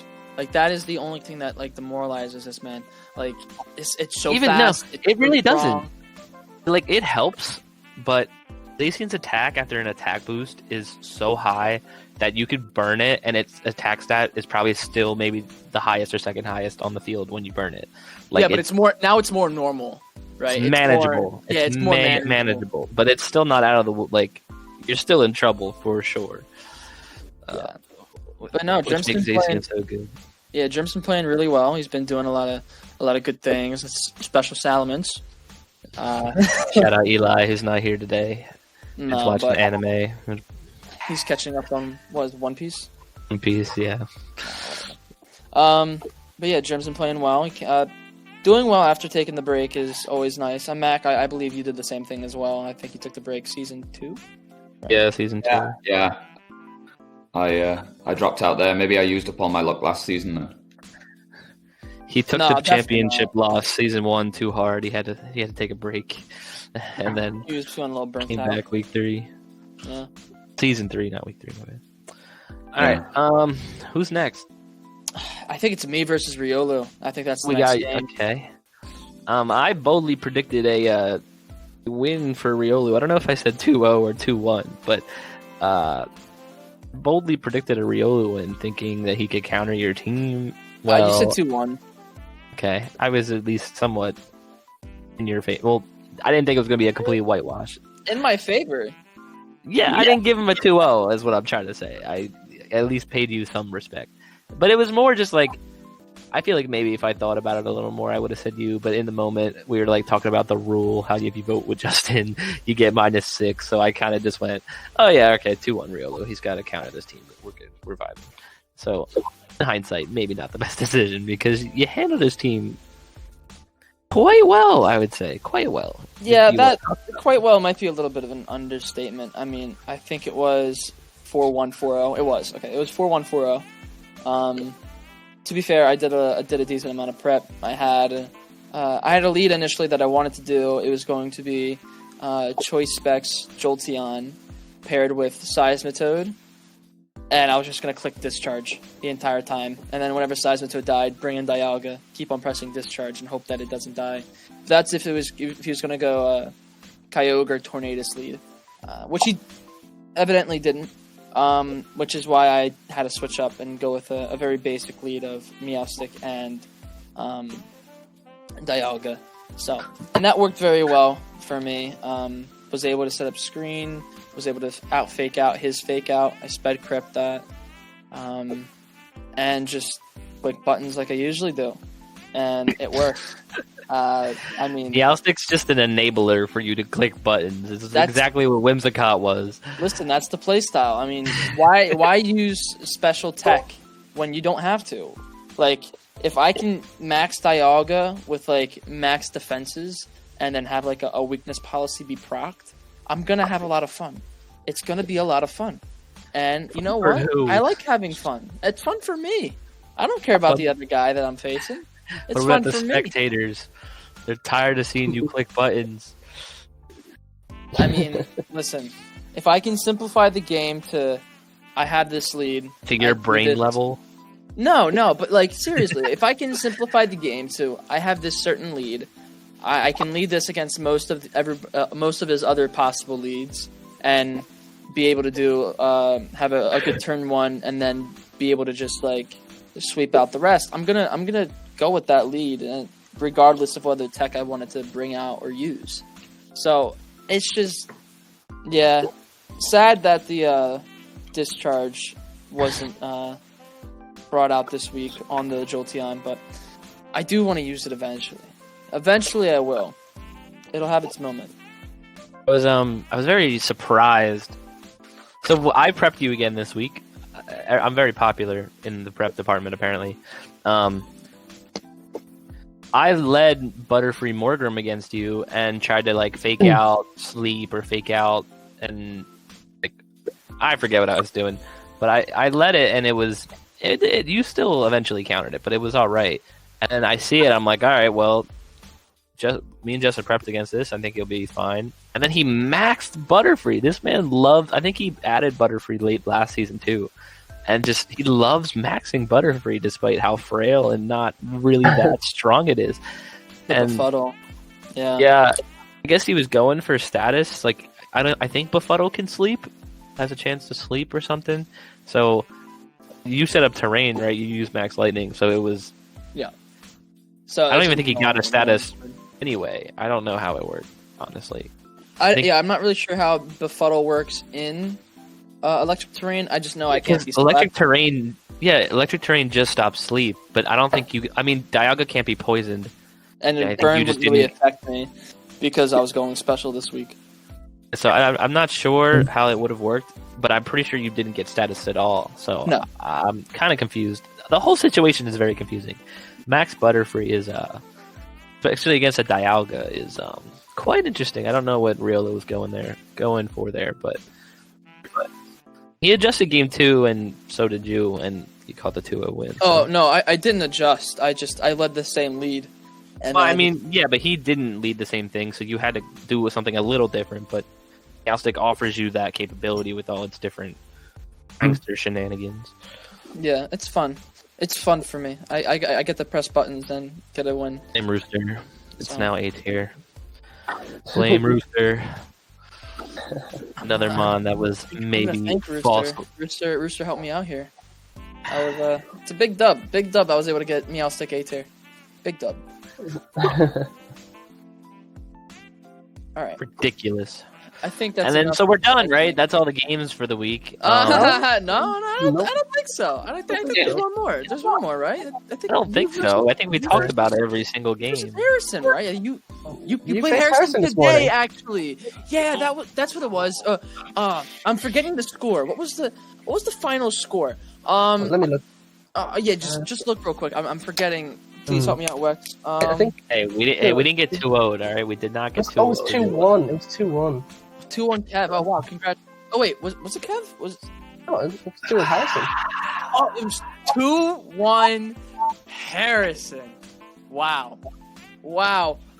Speaker 1: That is the only thing that demoralizes this man. It's so fast.
Speaker 3: No, it really doesn't. It helps, but Zacian's attack after an attack boost is so high that you could burn it, and its attack stat is probably still maybe the highest or second highest on the field when you burn it.
Speaker 1: But it's more normal, right?
Speaker 3: It's manageable. It's more manageable, but it's still not out of the you're still in trouble for sure.
Speaker 1: But no, Germ's been playing so good. Yeah, Germ's been playing really well. He's been doing a lot of good things. Special Salamence.
Speaker 3: Shout out Eli, who's not here today. He's watching anime.
Speaker 1: He's catching up on One Piece.
Speaker 3: One Piece, yeah.
Speaker 1: But yeah, Germ's been playing well. Doing well after taking the break is always nice. Mac, I believe you did the same thing as well. I think you took the break season 2. Right?
Speaker 3: Yeah, season 2.
Speaker 2: Yeah. I dropped out there. Maybe I used up all my luck last season though.
Speaker 3: He took the championship loss season 1 too hard. He had to take a break, and then
Speaker 1: he was feeling a little burnt
Speaker 3: came
Speaker 1: out.
Speaker 3: back week 3.
Speaker 1: Yeah,
Speaker 3: season 3, not week 3. My bad. All right. Who's next?
Speaker 1: I think it's me versus Riolu. I think that's the next game.
Speaker 3: Okay. I boldly predicted a win for Riolu. I don't know if I said 2-0 or 2-1, but boldly predicted a Riolu win, thinking that he could counter your team. Well,
Speaker 1: you said 2-1.
Speaker 3: Okay, I was at least somewhat in your favor. Well, I didn't think it was going to be a complete whitewash.
Speaker 1: In my favor.
Speaker 3: Yeah, I didn't give him a 2-0, is what I'm trying to say. I at least paid you some respect. But it was more just like, I feel like maybe if I thought about it a little more, I would have said you. But in the moment, we were like talking about the rule, how if you vote with Justin, you get -6. So I kind of just went, oh yeah, okay, 2-1 Riolo. He's got to counter this team. We're good. We're vibing. So in hindsight, maybe not the best decision because you handled this team quite well, I would say. Quite well.
Speaker 1: Yeah, that quite well might be a little bit of an understatement. I mean, I think it was 4-1, 4-0. It was. Okay, it was 4-1, 4-0. To be fair, I did a decent amount of prep. I had a lead initially that I wanted to do. It was going to be Choice Specs Jolteon paired with Seismitoad. And I was just going to click Discharge the entire time. And then whenever Seismitoad died, bring in Dialga, keep on pressing Discharge, and hope that it doesn't die. That's if he was going to go Kyogre Tornadus lead, which he evidently didn't. Which is why I had to switch up and go with a very basic lead of Meowstic and Dialga. So, and that worked very well for me. Was able to set up screen, was able to fake out his fake out. I sped crept that, and just click buttons like I usually do, and it worked. I mean,
Speaker 3: Meowstic's just an enabler for you to click buttons. This is exactly what Whimsicott was.
Speaker 1: Listen, that's the playstyle. I mean, why use special tech when you don't have to? Like, if I can max Dialga with like max defenses and then have like a weakness policy be procced, I'm gonna have a lot of fun. It's gonna be a lot of fun. And you know what? I like having fun. It's fun for me. I don't care about the other guy that I'm facing. It's
Speaker 3: what
Speaker 1: fun
Speaker 3: about the
Speaker 1: for
Speaker 3: spectators? They're tired of seeing you click buttons.
Speaker 1: I mean, listen, if I can simplify the game to I had this lead
Speaker 3: to your brain level.
Speaker 1: No, but like seriously, if I can simplify the game to I have this certain lead, I can lead this against most of his other possible leads, and be able to do have a good turn one, and then be able to just like sweep out the rest. I'm gonna go with that lead, regardless of whether tech I wanted to bring out or use. So it's just sad that the discharge wasn't brought out this week on the Jolteon, but I do want to use it eventually. Eventually, I will. It'll have its moment.
Speaker 3: I was very surprised. So I prepped you again this week. I'm very popular in the prep department, apparently. I led Butterfree Morgrem against you and tried to like fake out sleep or fake out, and like I forget what I was doing, but I led it, and you still eventually countered it, but it was all right. And then I see it, I'm like, all right, well, me and Justin prepped against this. I think he'll be fine. And then he maxed Butterfree. This man I think he added Butterfree late last season too. And just, he loves maxing Butterfree despite how frail and not really that strong it is.
Speaker 1: And Befuddle.
Speaker 3: Yeah. I guess he was going for status. Like, I think Befuddle can sleep. Has a chance to sleep or something. So, you set up terrain, right? You use Max Lightning. So it was...
Speaker 1: Yeah. So
Speaker 3: I don't even think he got a status anyway. I don't know how it worked, honestly.
Speaker 1: I'm not really sure how Befuddle works in electric terrain. I just know I can't be
Speaker 3: electric terrain. Yeah, electric terrain just stops sleep, but I don't think you. I mean, Dialga can't be poisoned,
Speaker 1: and burn would really affect me because I was going special this week.
Speaker 3: So I'm not sure how it would have worked, but I'm pretty sure you didn't get status at all. So
Speaker 1: no.
Speaker 3: I'm kind of confused. The whole situation is very confusing. Max Butterfree is especially against a Dialga is quite interesting. I don't know what Riolo was going for there, but he adjusted game 2, and so did you, and you caught the 2-0 win.
Speaker 1: Oh no, I didn't adjust. I led the same lead. And
Speaker 3: well, I mean, yeah, but he didn't lead the same thing, so you had to do something a little different. But Meowstic offers you that capability with all its different gangster shenanigans.
Speaker 1: Yeah, it's fun. It's fun for me. I get to press buttons and get a win.
Speaker 3: Blame Rooster. It's now A tier. Blame Rooster. Another mon that was maybe false.
Speaker 1: Rooster helped me out here. It's a big dub. Big dub. I was able to get Meowstic A tier. Big dub. All right.
Speaker 3: Ridiculous.
Speaker 1: I think that's
Speaker 3: And then
Speaker 1: enough.
Speaker 3: so we're done, right? That's all the games for the week.
Speaker 1: No, I
Speaker 4: Nope.
Speaker 1: don't think so. I think there's one more. There's one more, right?
Speaker 3: I don't think so. I think we talked about every single
Speaker 1: Versus
Speaker 3: game.
Speaker 1: Harrison, right? You played
Speaker 4: faced
Speaker 1: Harrison
Speaker 4: Harrison this
Speaker 1: today,
Speaker 4: morning.
Speaker 1: actually. Yeah, that's what it was. I'm forgetting the score. What was the final score?
Speaker 4: Let me look.
Speaker 1: Yeah, just look real quick. I'm forgetting. Please help me out, Wex.
Speaker 4: I think
Speaker 3: Hey, we didn't get 2-0'd, all right? We did not get 2-0'd.
Speaker 4: it was 2-1. It was 2-1.
Speaker 1: 2-1 Kev. Oh wow, congrats. Oh wait, was it Kev?
Speaker 4: No, it was 2-1 Harrison.
Speaker 1: Oh, it was 2-1 Harrison. Wow.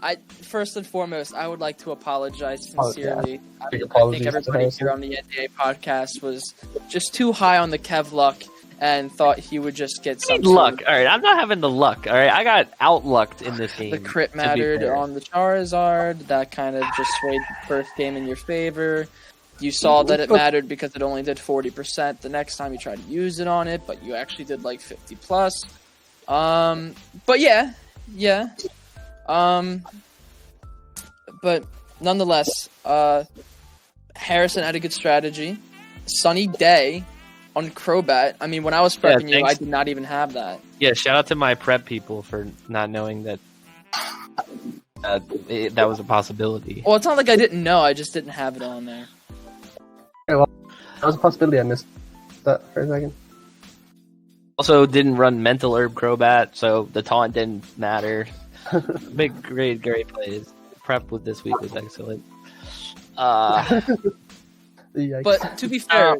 Speaker 1: I first and foremost, I would like to apologize sincerely.
Speaker 4: Big
Speaker 1: I
Speaker 4: apologies
Speaker 1: think
Speaker 4: to
Speaker 1: everybody
Speaker 4: Harrison.
Speaker 1: here on the NDA podcast was just too high on the Kev luck and thought he would just get some
Speaker 3: Luck. All right, I'm not having the luck. All right, I got outlucked in this game.
Speaker 1: The crit
Speaker 3: to be
Speaker 1: mattered
Speaker 3: fair.
Speaker 1: on the Charizard. That kind of just swayed the first game in your favor. You saw that it mattered because it only did 40% the next time you tried to use it on it, but you actually did like 50 plus. But yeah. But nonetheless, Harrison had a good strategy. Sunny day on Crobat. I mean, when I was prepping you,
Speaker 3: thanks.
Speaker 1: I did not even have that.
Speaker 3: Yeah, shout out to my prep people for not knowing that that was a possibility.
Speaker 1: Well, it's not like I didn't know. I just didn't have it on there.
Speaker 4: That was a possibility. I missed that for a second.
Speaker 3: Also, didn't run mental herb Crobat, so the taunt didn't matter. Great plays. Prep with this week was excellent.
Speaker 4: Yikes.
Speaker 1: But to be fair,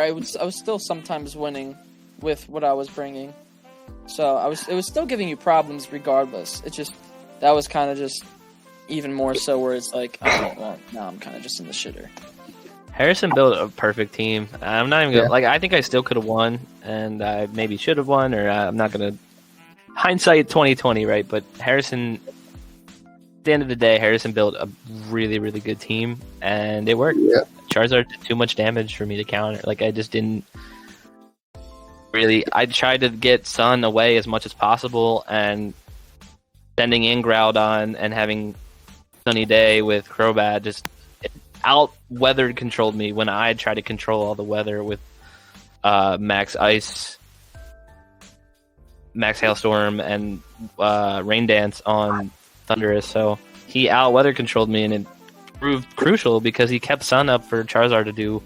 Speaker 1: I was still sometimes winning with what I was bringing. So it was still giving you problems regardless. It just that was kind of just even more so where it's like, oh, well, now I'm kind of just in the shitter.
Speaker 3: Harrison built a perfect team. I'm not even gonna I think I still could have won, and I maybe should have won, or I'm not gonna hindsight 2020, right? But Harrison, at the end of the day, Harrison built a really, really good team, and it worked.
Speaker 4: Yeah.
Speaker 3: Charizard did too much damage for me to counter. Like, I just didn't really. I tried to get Sun away as much as possible, and sending in Groudon and having Sunny Day with Crobat just out-weather controlled me when I tried to control all the weather with Max Ice, Max Hailstorm, and Rain Dance on Thundurus. So he out-weather controlled me, and it proved crucial because he kept Sun up for Charizard to do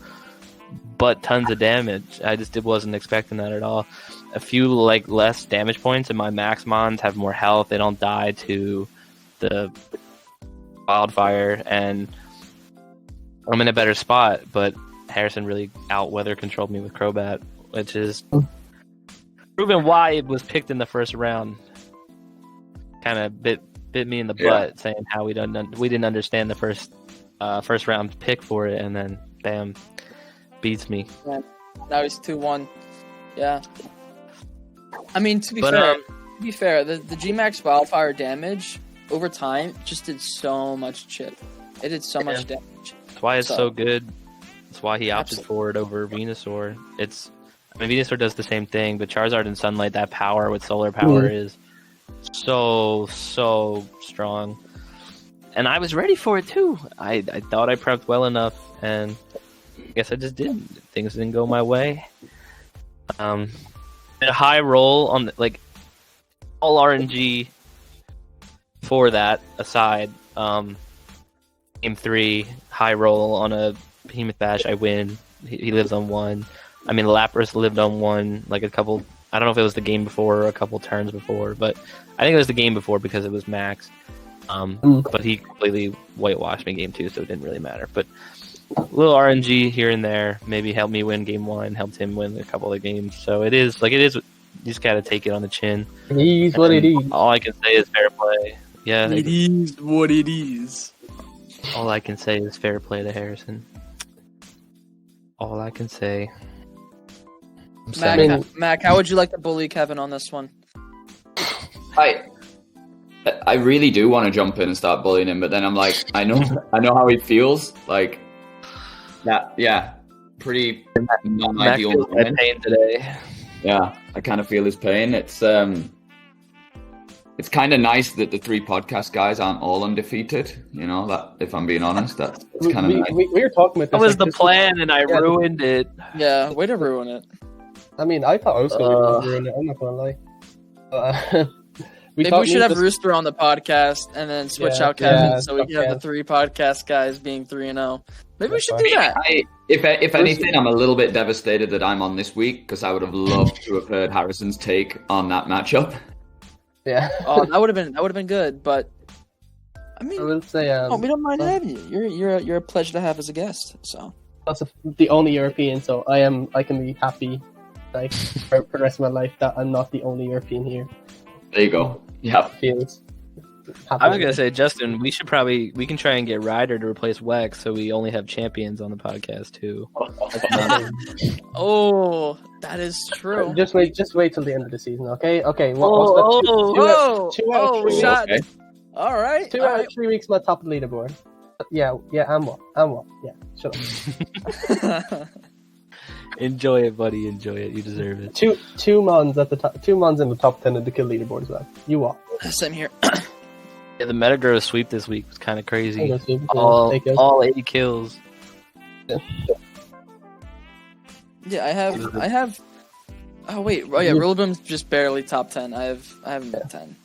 Speaker 3: but tons of damage. I just wasn't expecting that at all. A few less damage points, and my Max Mons have more health. They don't die to the wildfire, and I'm in a better spot. But Harrison really out-weather controlled me with Crobat, which is proven why it was picked in the first round. Kind of bit me in the butt, saying how we didn't understand the first round pick for it, and then bam, beats me.
Speaker 1: Yeah. Now he's 2-1. Yeah. I mean, to be fair, the G-Max Wildfire damage over time just did so much chip. It did so much damage.
Speaker 3: That's why it's so good. That's why he opted for it over Venusaur. Venusaur does the same thing, but Charizard and Sunlight, that power with solar power is so strong. And I was ready for it too. I thought I prepped well enough, and I guess I just didn't. Things didn't go my way. A high roll on all RNG for that aside. Game 3, high roll on a Behemoth Bash, I win. He lives on 1. I mean, Lapras lived on 1 a couple. I don't know if it was the game before or a couple turns before, but I think it was the game before because it was Max. But he completely whitewashed me game 2, so it didn't really matter. But a little RNG here and there maybe helped me win game 1, helped him win a couple of games. So it is. You just gotta take it on the chin.
Speaker 4: It is what it is.
Speaker 3: All I can say is fair play. Yeah,
Speaker 1: It is what it is.
Speaker 3: all I can say is fair play to Harrison. All I can say.
Speaker 1: Mac, how would you like to bully Kevin on this one?
Speaker 2: I really do want to jump in and start bullying him, but then I'm like, I know how he feels. Like that, yeah, pretty non-ideal.
Speaker 3: Mac feels my pain today.
Speaker 2: Yeah, I kind of feel his pain. It's it's kind of nice that the 3 podcast guys aren't all undefeated. You know, that if I'm being honest, that's kind of nice.
Speaker 4: We were talking about this.
Speaker 3: That was the plan, and I ruined it.
Speaker 1: Yeah, way to ruin it.
Speaker 4: I mean, I thought I was going to ruin it. I'm not going to lie.
Speaker 1: Maybe we should have Rooster on the podcast and then switch out Kevin so we can have the 3 podcast guys being 3-0. Maybe we should do that.
Speaker 2: If anything, I'm a little bit devastated that I'm on this week because I would have loved to have heard Harrison's take on that matchup.
Speaker 4: Yeah.
Speaker 1: Oh, that would have been good, but I mean,
Speaker 4: I will say,
Speaker 1: we don't mind having you. You're a pleasure to have as a guest. So
Speaker 4: that's the only European, so I can be happy, like for the rest of my life that I'm not the only European here.
Speaker 2: There you go. Yeah.
Speaker 3: I was gonna say, Justin, we can try and get Ryder to replace Wex, so we only have champions on the podcast too.
Speaker 1: Oh, that is true.
Speaker 4: Just wait till the end of the season, okay? Okay.
Speaker 1: Two
Speaker 2: shot. Okay.
Speaker 1: All right.
Speaker 4: 2 out of 3 weeks, my top of the leaderboard. Yeah. And what? Yeah. Shut up.
Speaker 3: Enjoy it, buddy. Enjoy it. You deserve it.
Speaker 4: Two mons at the top. 2 mons in the top 10 of the kill leaderboard as well. You what?
Speaker 1: Same here.
Speaker 3: Yeah, the Metagross sweep this week was kind of crazy.
Speaker 4: All
Speaker 3: 80 kills.
Speaker 1: Yeah, I have. Oh wait, Rillaboom's just barely top 10. I haven't been 10,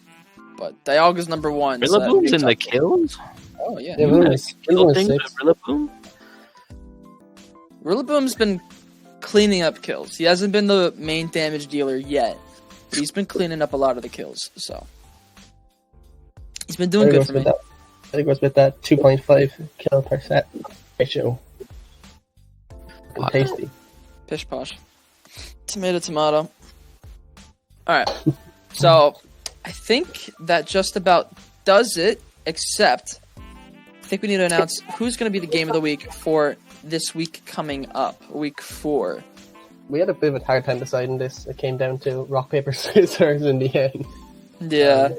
Speaker 1: but Dialga's number 1.
Speaker 3: Rillaboom's in the kills.
Speaker 1: Oh yeah.
Speaker 3: Rillaboom.
Speaker 1: Rillaboom's been cleaning up kills. He hasn't been the main damage dealer yet, but he's been cleaning up a lot of the kills. So he's been doing good for me.
Speaker 4: I think it was with that 2.5 kill per set ratio. Tasty.
Speaker 1: Pish posh. Tomato. Alright. So I think that just about does it, except I think we need to announce who's going to be the game of the week for this week coming up, week 4.
Speaker 4: We had a bit of a hard time deciding this. It came down to rock, paper, scissors in the end.
Speaker 1: Yeah.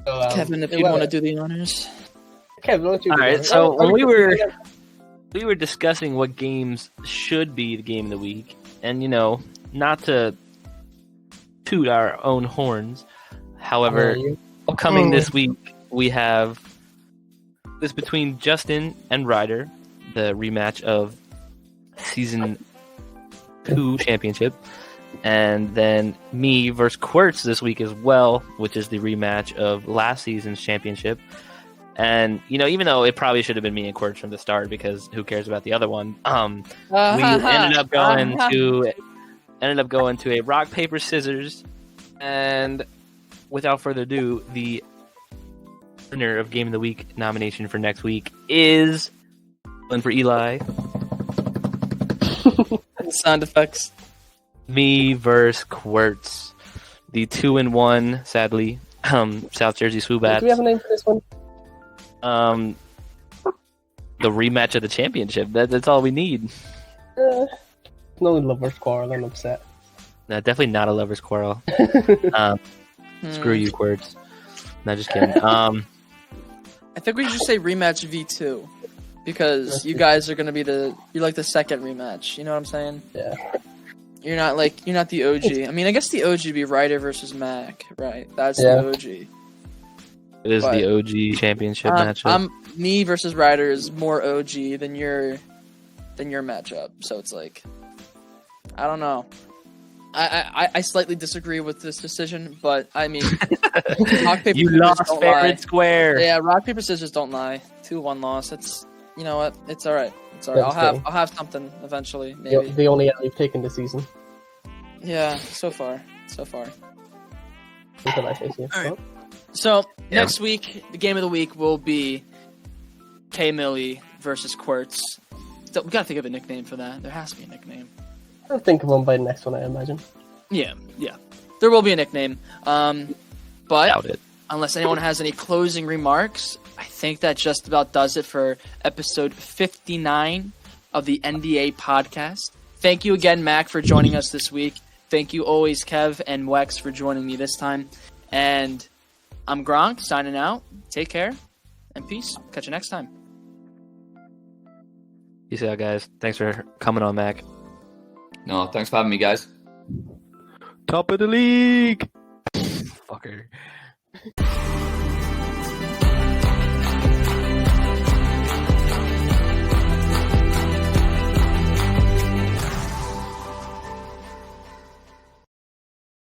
Speaker 1: Kevin, if you want to do the honors.
Speaker 4: Kevin, why don't you?
Speaker 3: All right. So when we were discussing what games should be the game of the week, and not to toot our own horns, however, upcoming this week we have this between Justin and Ryder, the rematch of season 2 championship, and then me versus Quirts this week as well, which is the rematch of last season's championship. And even though it probably should have been me and Quirts from the start, because who cares about the other one? We ended up going to a rock, paper, scissors, and without further ado, the winner of Game of the Week nomination for next week is one for Eli.
Speaker 1: Sound effects.
Speaker 3: Me versus Quirts, the 2-1, sadly, South Jersey Swoobats.
Speaker 4: Do we have a name for this one?
Speaker 3: The rematch of the championship. That's all we need.
Speaker 4: No lover's quarrel. I'm upset.
Speaker 3: No, definitely not a lover's quarrel. Screw you, Quirts. No, just kidding.
Speaker 1: I think we should just say rematch V2 because you guys are gonna be you're like the second rematch. You know what I'm saying?
Speaker 4: Yeah.
Speaker 1: You're not the OG. I mean, I guess the OG would be Ryder versus Maaaak, right? That's the OG.
Speaker 3: It is the OG championship matchup.
Speaker 1: Me versus Ryder is more OG than your matchup. So it's like, I don't know. I slightly disagree with this decision, but I mean, rock paper.
Speaker 3: You lost fair and square.
Speaker 1: Yeah, rock paper scissors don't lie. 2-1 loss. It's what? It's all right. It's all right. I'll have something eventually. Maybe
Speaker 4: the only L you've taken this season.
Speaker 1: Yeah, so far.
Speaker 4: Until I face you.
Speaker 1: Right. So next week, the game of the week will be K Millie versus Quirts. We gotta think of a nickname for that. There has to be a nickname.
Speaker 4: I'll think of one by the next one, I imagine.
Speaker 1: Yeah. There will be a nickname. But
Speaker 3: Doubt it.
Speaker 1: Unless anyone has any closing remarks, I think that just about does it for episode 59 of the NDA podcast. Thank you again, Mac, for joining us this week. Thank you always, Kev and Wex, for joining me this time. And I'm Gronk, signing out. Take care, and peace. Catch you next time.
Speaker 3: Peace out, guys. Thanks for coming on, Mac.
Speaker 2: No, thanks for having me, guys.
Speaker 3: Top of the league! Fuck. Walker.